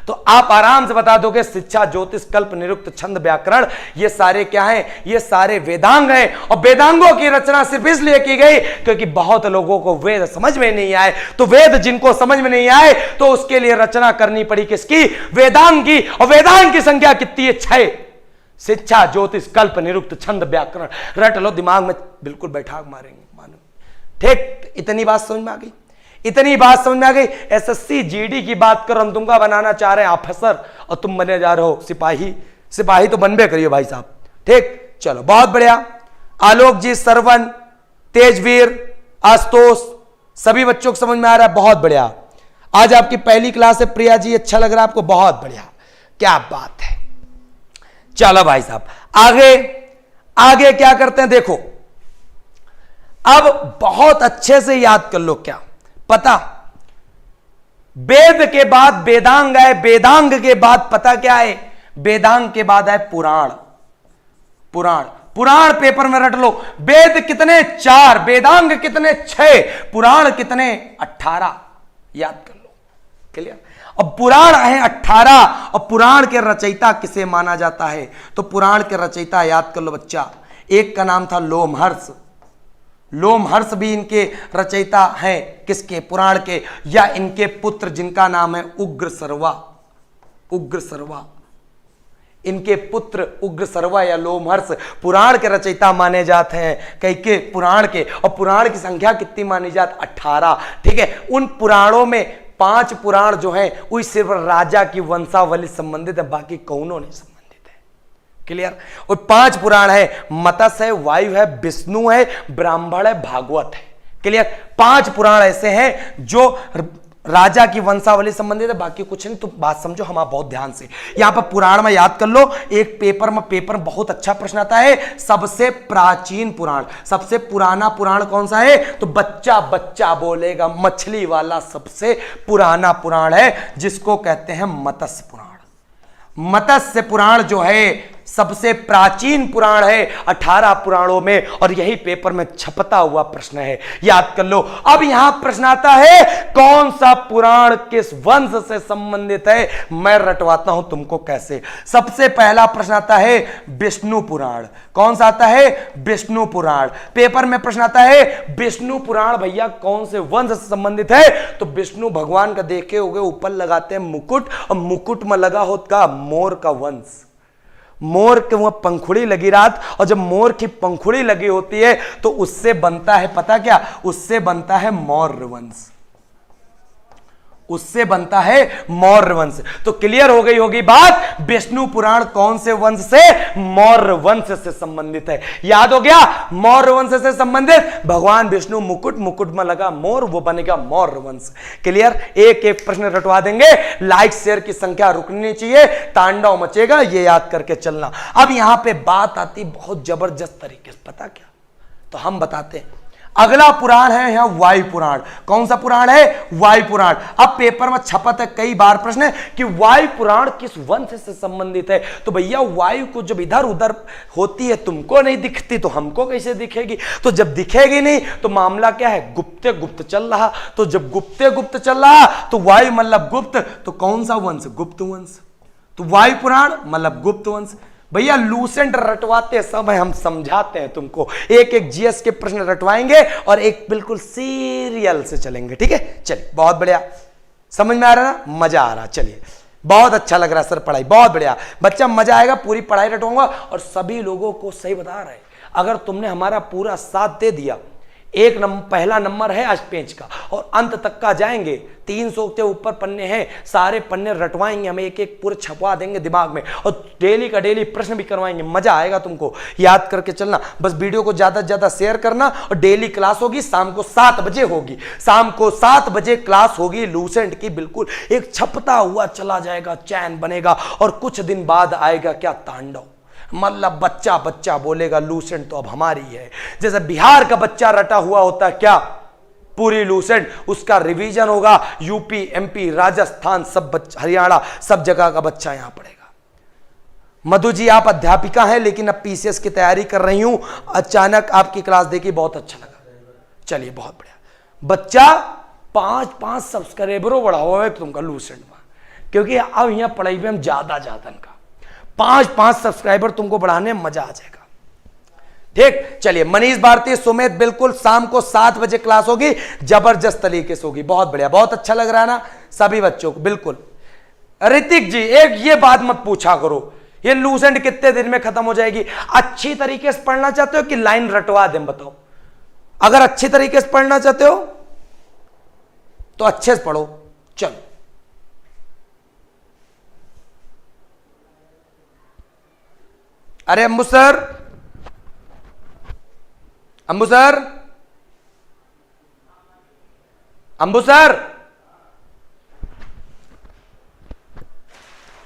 तो आप आराम से बता दोगे शिक्षा, ज्योतिष, कल्प, निरुक्त, छंद, व्याकरण, ये सारे क्या हैं? ये सारे वेदांग हैं। और वेदांगों की रचना सिर्फ इसलिए की गई क्योंकि बहुत लोगों को वेद समझ में नहीं आए। तो वेद जिनको समझ में नहीं आए तो उसके लिए रचना करनी पड़ी किसकी? वेदांग की। और वेदांग की संख्या कितनी है? 6। शिक्षा, ज्योतिष, कल्प, निरुक्त, छंद, व्याकरण। रट लो, दिमाग में बिल्कुल बैठा मारेंगे, मानो। ठीक, इतनी बात समझ में आ गई? इतनी बात समझ में आ गई? एसएससी जीडी की बात कर, हम तुमका बनाना चाह रहे हैं ऑफिसर और तुम बने जा रहे हो सिपाही। सिपाही तो बनबे करिए भाई साहब। ठीक, चलो बहुत बढ़िया। आलोक जी, सरवन, तेजवीर, आशुतोष, सभी बच्चों को समझ में आ रहा है, बहुत बढ़िया। आज आपकी पहली क्लास है प्रिया जी, अच्छा लग रहा है आपको, बहुत बढ़िया, क्या बात है। चलो भाई साहब आगे आगे क्या करते हैं, देखो अब बहुत अच्छे से याद कर लो, क्या पता, वेद के बाद वेदांग है, वेदांग के बाद पता क्या है, वेदांग के बाद है पुराण। पुराण पुराण पेपर में रट लो। वेद कितने 4, वेदांग कितने 6, पुराण कितने 18, याद कर लो, क्लियर। अब पुराण है 18 और पुराण के रचयिता किसे माना जाता है, तो पुराण के रचयिता याद कर लो बच्चा, एक का नाम था लोमहर्ष। लोमहर्ष भी इनके रचयिता हैं, किसके, पुराण के, या इनके पुत्र जिनका नाम है उग्रसर्वा। उग्रसर्वा, इनके पुत्र उग्रसर्वा या लोमहर्ष पुराण के रचयिता माने जाते हैं, कई के पुराण के। और पुराण की संख्या कितनी मानी जाती, 18, ठीक है। उन पुराणों में 5 पुराण जो हैं वो सिर्फ राजा की वंशावली संबंधित है, बाकी कौनों नहीं संबंधित है, क्लियर। और 5 पुराण है, मत्स्य है, वायु है, विष्णु है, ब्राह्मण है, भागवत है, क्लियर। 5 पुराण ऐसे हैं जो राजा की वंशावली संबंधित है, बाकी कुछ नहीं। तो बात समझो हम आप बहुत ध्यान से, यहां पर पुराण में याद कर लो, एक पेपर में बहुत अच्छा प्रश्न आता है, सबसे प्राचीन पुराण, सबसे पुराना पुराण कौन सा है, तो बच्चा बच्चा बोलेगा, मछली वाला सबसे पुराना पुराण है जिसको कहते हैं मत्स्य पुराण। मत्स्य पुराण जो है सबसे प्राचीन पुराण है 18 पुराणों में, और यही पेपर में छपता हुआ प्रश्न है, याद कर लो। अब यहां प्रश्न आता है कौन सा पुराण किस वंश से संबंधित है, मैं रटवाता हूं तुमको कैसे। सबसे पहला प्रश्न आता है विष्णु पुराण, कौन सा आता है, विष्णु पुराण। पेपर में प्रश्न आता है विष्णु पुराण भैया कौन से वंश से संबंधित है, तो विष्णु भगवान का देखे होगे ऊपर लगाते हैं मुकुट, और मुकुट में लगा होता मोर का वंश। मोर के वह पंखुड़ी लगी रात, और जब मोर की पंखुड़ी लगी होती है तो उससे बनता है, पता क्या, उससे बनता है मौर्य वंश, उससे बनता है मौर्य वंश। तो क्लियर हो गई होगी बात, विष्णु पुराण कौन से वंश से, मौर्य वंश से संबंधित है, याद हो गया। मौर्य वंश से संबंधित, भगवान विष्णु मुकुट, मुकुट में लगा मोर, वो बनेगा मौर्य वंश, क्लियर। एक एक प्रश्न रटवा देंगे, लाइक शेयर की संख्या रुकनी नहीं चाहिए, तांडव मचेगा, ये याद करके चलना। अब यहां पे बात आती बहुत जबरदस्त तरीके से, पता क्या, तो हम बताते हैं। अगला पुराण है यहां वायु पुराण, कौन सा पुराण है, वायु पुराण। अब पेपर में छपत है कई बार प्रश्न कि वायु पुराण किस वंश से संबंधित है, तो भैया वायु को जब इधर उधर होती है तुमको नहीं दिखती तो हमको कैसे दिखेगी, तो जब दिखेगी नहीं तो मामला क्या है, गुप्ते गुप्त चल रहा। तो जब गुप्ते गुप्त चल रहा तो वायु मतलब गुप्त, तो कौन सा वंश, गुप्त वंश। तो वायु पुराण मतलब गुप्त वंश। भैया लूसेंट रटवाते समय हम समझाते हैं तुमको, एक एक जीएस के प्रश्न रटवाएंगे और एक बिल्कुल सीरियल से चलेंगे, ठीक है। चलिए बहुत बढ़िया, समझ में आ रहा ना, मजा आ रहा, चलिए बहुत अच्छा लग रहा है सर पढ़ाई, बहुत बढ़िया बच्चा, मजा आएगा, पूरी पढ़ाई रटवाऊंगा। और सभी लोगों को सही बता रहे, अगर तुमने हमारा पूरा साथ दे दिया, पहला नंबर है आज पेज का और अंत तक का जाएंगे, 300 के ऊपर पन्ने हैं, सारे पन्ने रटवाएंगे, हमें एक एक पूरे छपवा देंगे दिमाग में, और डेली का डेली प्रश्न भी करवाएंगे, मजा आएगा तुमको, याद करके चलना। बस वीडियो को ज्यादा से ज्यादा शेयर करना, और डेली क्लास होगी, शाम को 7 बजे होगी, शाम को 7 बजे क्लास होगी लूसेंट की, बिल्कुल एक छपता हुआ चला जाएगा, चैन बनेगा, और कुछ दिन बाद आएगा क्या, तांडव, मतलब बच्चा बच्चा बोलेगा लूसेंट तो अब हमारी है। जैसे बिहार का बच्चा रटा हुआ होता है क्या, पूरी लूसेंट, उसका रिवीजन होगा, यूपी एमपी राजस्थान सब बच्चा, हरियाणा सब जगह का बच्चा यहां पढ़ेगा। मधु जी आप अध्यापिका हैं लेकिन अब पीसीएस की तैयारी कर रही हूं, अचानक आपकी क्लास देखी बहुत अच्छा लगा, चलिए बहुत बढ़िया। बच्चा 5-5 सब्सक्राइबरों बढ़ाओ है तुमका लूसेंट में, क्योंकि अब यहां पढ़ाई पे हम ज्यादा का 5-5 सब्सक्राइबर तुमको बढ़ाने में मजा आ जाएगा, ठीक। चलिए मनीष भारती, सुमित, बिल्कुल शाम को 7 बजे क्लास होगी, जबरदस्त तरीके से होगी, बहुत बढ़िया, बहुत अच्छा लग रहा है ना सभी बच्चों को, बिल्कुल। ऋतिक जी एक ये बात मत पूछा करो, ये लूसेंट कितने दिन में खत्म हो जाएगी, अच्छी तरीके से पढ़ना चाहते हो कि लाइन रटवा दें, बताओ। अगर अच्छी तरीके से पढ़ना चाहते हो तो अच्छे से पढ़ो, चलो। अरे Ambu sir Ambu sir, Ambu sir,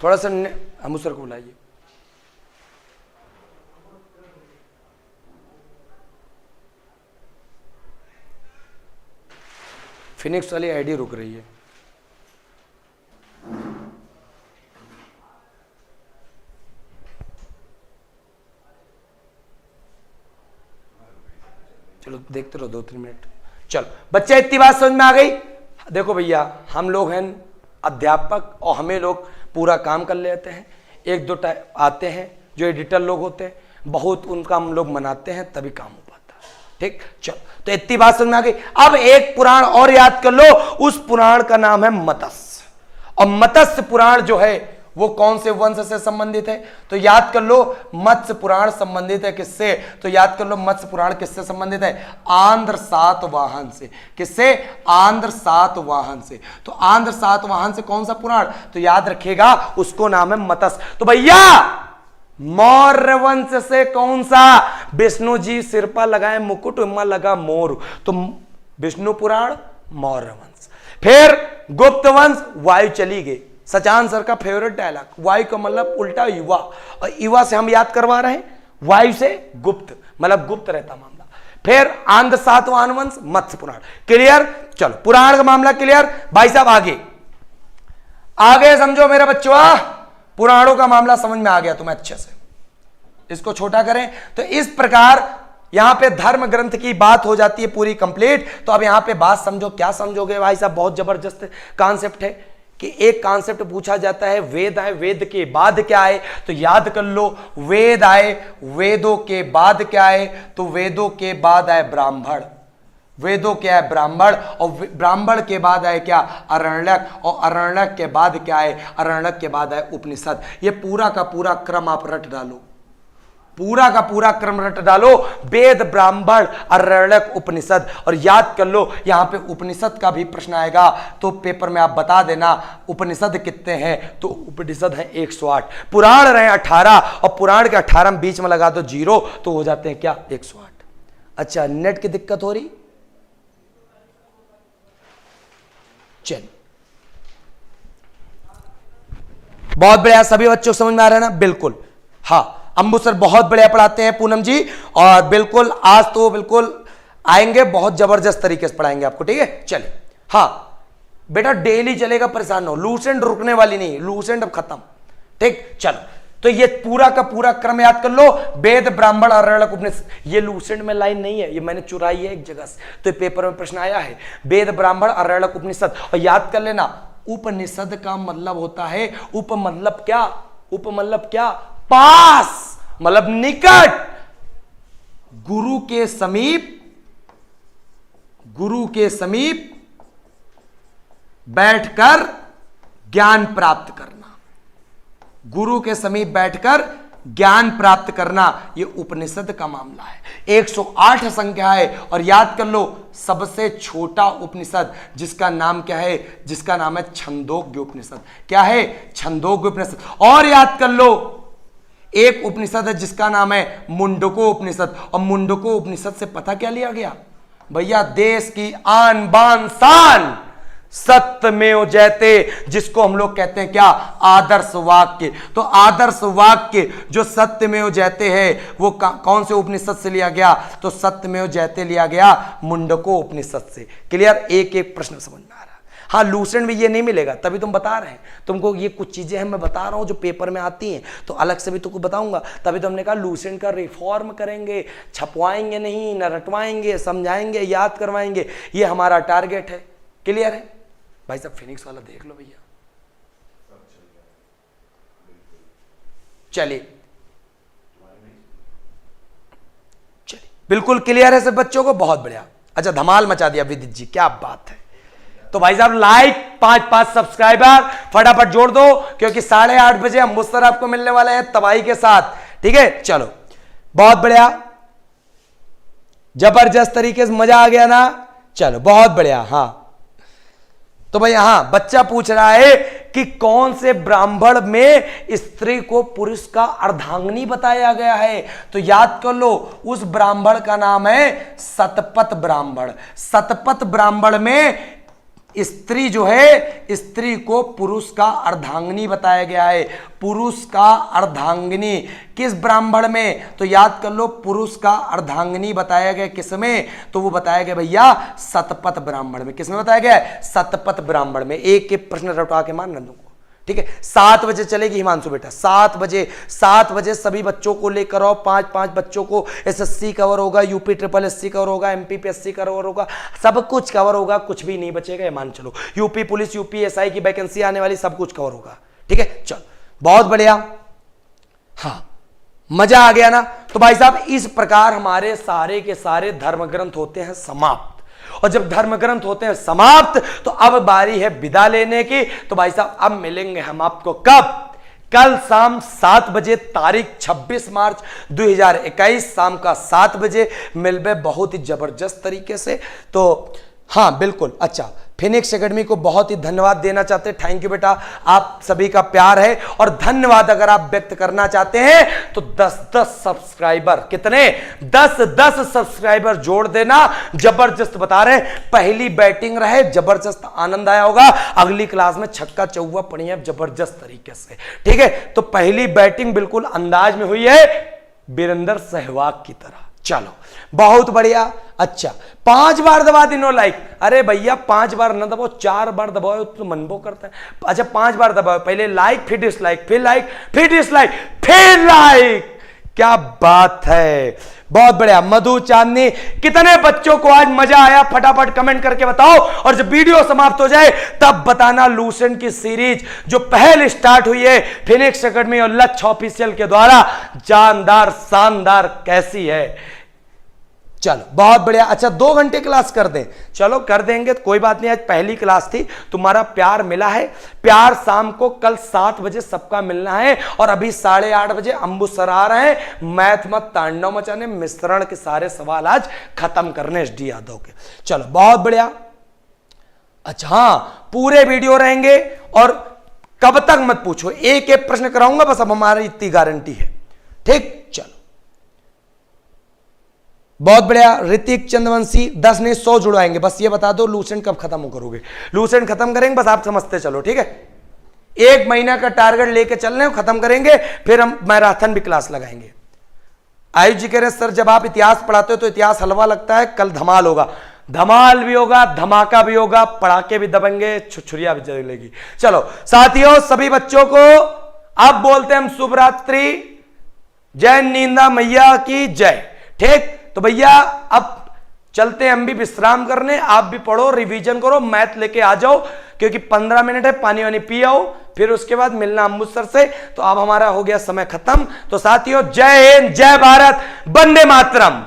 थोड़ा सा अंबू सर को बुलाइए। फिनिक्स वाली आईडी रुक रही है। चलो देखते रहो 2-3 मिनट। चलो बच्चे, इतनी बात समझ में आ गई। देखो भैया, हम लोग हैं अध्यापक और हमें लोग पूरा काम कर लेते हैं। 1-2 आते हैं जो एडिटर लोग होते हैं, बहुत उनका हम लोग मनाते हैं तभी काम हो पाता है। ठीक, चलो तो इतनी बात समझ में आ गई। अब एक पुराण और याद कर लो, उस पुराण का नाम है मत्स्य। और मत्स्य पुराण जो है वो कौन से वंश से संबंधित है? तो याद कर लो, मत्स्य पुराण संबंधित है किससे? तो याद कर लो, मत्स्य पुराण किससे संबंधित है? आंध्र सातवाहन से। किससे? आंध्र सातवाहन से। तो आंध्र सातवाहन से कौन सा पुराण? तो याद रखिएगा, उसको नाम है मत्स्य। तो भैया मौर्य वंश से कौन सा? विष्णु जी सिर पर लगाए मुकुट, उम्मा लगा मोर, तो विष्णु पुराण मौर्य वंश। फिर गुप्त वंश, वायु चली गई। सचान सर का फेवरेट डायलॉग, वायु का मतलब उल्टा युवा, और युवा से हम याद करवा रहे हैं, वायु से गुप्त, मतलब गुप्त रहता मामला। फिर आंध्र सातवाहन वंश, मत्स्य पुराण। क्लियर? चलो पुराण का मामला क्लियर। भाई साहब आगे आगे समझो मेरे बच्चों, पुराणों का मामला समझ में आ गया तुम्हें अच्छे से। इसको छोटा करें तो इस प्रकार यहां पे धर्म ग्रंथ की बात हो जाती है पूरी कंप्लीट। तो अब यहां पे बात समझो, क्या समझोगे भाई साहब? बहुत जबरदस्त कॉन्सेप्ट है कि एक कॉन्सेप्ट पूछा जाता है, वेद आए, वेद के बाद क्या आए? तो याद कर लो, वेद आए, वेदों के बाद क्या आए? तो वेदों के बाद आए ब्राह्मण। वेदों क्या है? ब्राह्मण। और ब्राह्मण के बाद आए क्या? अरण्यक। और अरण्यक के बाद क्या आए? अरण्यक के बाद आए उपनिषद। ये पूरा का पूरा क्रम आप रट डालो, पूरा का पूरा क्रम रट डालो, वेद, ब्राह्मण, अरण्यक, उपनिषद। और याद कर लो, यहां पे उपनिषद का भी प्रश्न आएगा तो पेपर में आप बता देना उपनिषद कितने हैं। तो उपनिषद है 108, पुराण रहे 18, और पुराण के 18 में बीच में लगा दो 0 तो हो जाते हैं क्या? 108। अच्छा, नेट की दिक्कत हो रही? चलिए, बहुत बढ़िया, सभी बच्चों को समझ में आ रहा है ना? बिल्कुल, हाँ। अंबु सर बहुत बढ़िया पढ़ाते हैं, पूनम जी, और बिल्कुल आज तो बिल्कुल आएंगे, बहुत जबरदस्त तरीके से पढ़ाएंगे आपको। ठीक है, चलिए। हाँ बेटा, डेली चलेगा, परेशान हो। लूसेंट रुकने वाली नहीं, लूसेंट अब खत्म। ठीक, चलो तो ये पूरा का पूरा क्रम याद कर लो, वेद, ब्राह्मण, अरण्यक, उपनिषद। ये लूसेंट में लाइन नहीं है, ये मैंने चुराई है एक जगह से, तो पेपर में प्रश्न आया है, वेद, ब्राह्मण, अरण्यक, उपनिषद। और याद कर लेना, उपनिषद का मतलब होता है, उप मतलब क्या? उप मतलब क्या? पास, मतलब निकट, गुरु के समीप, गुरु के समीप बैठकर ज्ञान प्राप्त करना, गुरु के समीप बैठकर ज्ञान प्राप्त करना, यह उपनिषद का मामला है। 108 संख्या है। और याद कर लो, सबसे छोटा उपनिषद जिसका नाम क्या है? जिसका नाम है छंदोग्य उपनिषद। क्या है? छंदोग्य उपनिषद। और याद कर लो, एक उपनिषद है जिसका नाम है मुंडको उपनिषद। और मुंडको उपनिषद से पता क्या लिया गया भैया? देश की आन बान शान, सत्यमेव जयते, जिसको हम लोग कहते हैं क्या? आदर्श वाक्य। तो आदर्श वाक्य जो सत्यमेव जयते है वो कौन से उपनिषद से लिया गया? तो सत्यमेव जयते लिया गया मुंडको उपनिषद से। क्लियर? एक एक प्रश्न समझ में आ रहा है। हाँ, लूसेंट में ये नहीं मिलेगा, तभी तुम बता रहे हैं तुमको, ये कुछ चीजें हैं मैं बता रहा हूं जो पेपर में आती हैं, तो अलग से भी तुमको बताऊंगा। तभी तो हमने कहा लूसेंट का रिफॉर्म करेंगे, छपवाएंगे नहीं, न रटवाएंगे, समझाएंगे, याद करवाएंगे, ये हमारा टारगेट है। क्लियर है भाई साहब? फिनिक्स वाला देख लो भैया। चलिए चलिए, बिल्कुल क्लियर है सब बच्चों को? बहुत बढ़िया। अच्छा, धमाल मचा दिया विदित जी, क्या बात है। तो भाई साहब लाइक, 5 सब्सक्राइबर फटाफट जोड़ दो, क्योंकि 8:30 बजे हम मुस्तर आपको मिलने वाले हैं तबाही के साथ। ठीक है, चलो बहुत बढ़िया, जबरदस्त तरीके से मजा आ गया ना? चलो बहुत बढ़िया। हाँ तो भाई, हाँ बच्चा पूछ रहा है कि कौन से ब्राह्मण में स्त्री को पुरुष का अर्धांगिनी बताया गया है, तो याद कर लो उस ब्राह्मण का नाम है सतपथ ब्राह्मण। सतपथ ब्राह्मण में स्त्री जो है, स्त्री को पुरुष का अर्धांगिनी बताया गया है। पुरुष का अर्धांगिनी किस ब्राह्मण में, तो याद कर लो पुरुष का अर्धांगिनी बताया गया किस में, तो वो बताया गया भैया सतपथ ब्राह्मण में। किस में बताया गया है, सतपथ ब्राह्मण में। एक एक प्रश्न रटवा के मान नंदू को, ठीक है। 7 बजे चलेगी हिमांशु बेटा, 7 बजे सभी बच्चों को लेकर आओ। 5 बच्चों को एसएससी कवर होगा, यूपी ट्रिपल एससी कवर होगा, एमपीपीएससी कवर होगा, सब कुछ कवर होगा, कुछ भी नहीं बचेगा, ये मान चलो। यूपी पुलिस, यूपी एसआई की वैकेंसी आने वाली, सब कुछ कवर होगा, ठीक है। चलो बहुत बढ़िया, हाँ मजा आ गया ना। तो भाई साहब इस प्रकार हमारे सारे के सारे धर्म ग्रंथ होते हैं समाप्त। और जब धर्म ग्रंथ होते हैं समाप्त तो अब बारी है विदा लेने की। तो भाई साहब अब मिलेंगे हम आपको कब, कल शाम 7 बजे, तारीख 26 मार्च 2021 शाम का 7 बजे मिलबे बहुत ही जबरदस्त तरीके से। तो हाँ बिल्कुल, अच्छा फिनिक्स एकेडमी को बहुत ही धन्यवाद देना चाहते हैं। थैंक यू बेटा, आप सभी का प्यार है। और धन्यवाद अगर आप व्यक्त करना चाहते हैं तो 10-10 सब्सक्राइबर, कितने 10-10 सब्सक्राइबर जोड़ देना। जबरदस्त बता रहे हैं, पहली बैटिंग रहे, जबरदस्त आनंद आया होगा। अगली क्लास में छक्का चौवा पड़ी है जबरदस्त तरीके से, ठीक है। तो पहली बैटिंग बिल्कुल अंदाज में हुई है वीरेंद्र सहवाग की तरह। चलो बहुत बढ़िया। अच्छा 5 बार दबा दिनो लाइक। अरे भैया 5 बार न दबाओ, 4 बार दबाओ तो मनबो करता है। अच्छा 5 बार दबाओ, पहले लाइक, फिर डिसलाइक, फिर लाइक, फिर डिसलाइक, फिर लाइक। क्या बात है, बहुत बढ़िया। मधु चांदनी, कितने बच्चों को आज मजा आया फटाफट कमेंट करके बताओ। और जब वीडियो समाप्त हो जाए तब बताना लूसेंट की सीरीज जो पहले स्टार्ट हुई है फिनिक्स एकेडमी और लक्ष्य ऑफिशियल के द्वारा, जानदार शानदार कैसी है। चलो बहुत बढ़िया। अच्छा 2 घंटे क्लास कर दें, चलो कर देंगे, तो कोई बात नहीं। आज पहली क्लास थी, तुम्हारा प्यार मिला है। प्यार शाम को कल 7 बजे सबका मिलना है। और अभी 8:30 बजे अंबु सर आ रहे हैं मैथ मत तांडव मचाने, मिश्रण के सारे सवाल आज खत्म करने एसडी यादव के। चलो बहुत बढ़िया। अच्छा हाँ पूरे वीडियो रहेंगे और कब तक मत पूछो, एक एक प्रश्न कराऊंगा बस, अब हमारी इतनी गारंटी है, ठीक। चलो बहुत बढ़िया। ऋतिक चंद्रवंशी 10 नहीं 100 जुड़वाएंगे, बस ये बता दो लूसेंट कब खत्म करोगे। लूसेंट खत्म करेंगे बस, आप समझते चलो, ठीक है। 1 महीना का टारगेट लेके चल रहे हैं, खत्म करेंगे, फिर हम मैराथन भी क्लास लगाएंगे। आयुष जी कह रहे सर जब आप इतिहास पढ़ाते हो तो इतिहास हलवा लगता है, कल धमाल होगा। धमाल भी होगा, धमाका भी होगा, पड़ाके भी दबेंगे, छुछुरिया भी जलेगी। चलो साथियों सभी बच्चों को अब बोलते हैं हम शुभ रात्रि, जय नींदा मैया की जय, ठीक। तो भैया अब चलते हैं हम भी विश्राम करने, आप भी पढ़ो, रिवीजन करो, मैथ लेके आ जाओ, क्योंकि 15 मिनट है, पानी वानी पी आओ, फिर उसके बाद मिलना अमृतसर से। तो अब हमारा हो गया समय खत्म। तो साथियों जय हिंद, जय भारत, वंदे मातरम।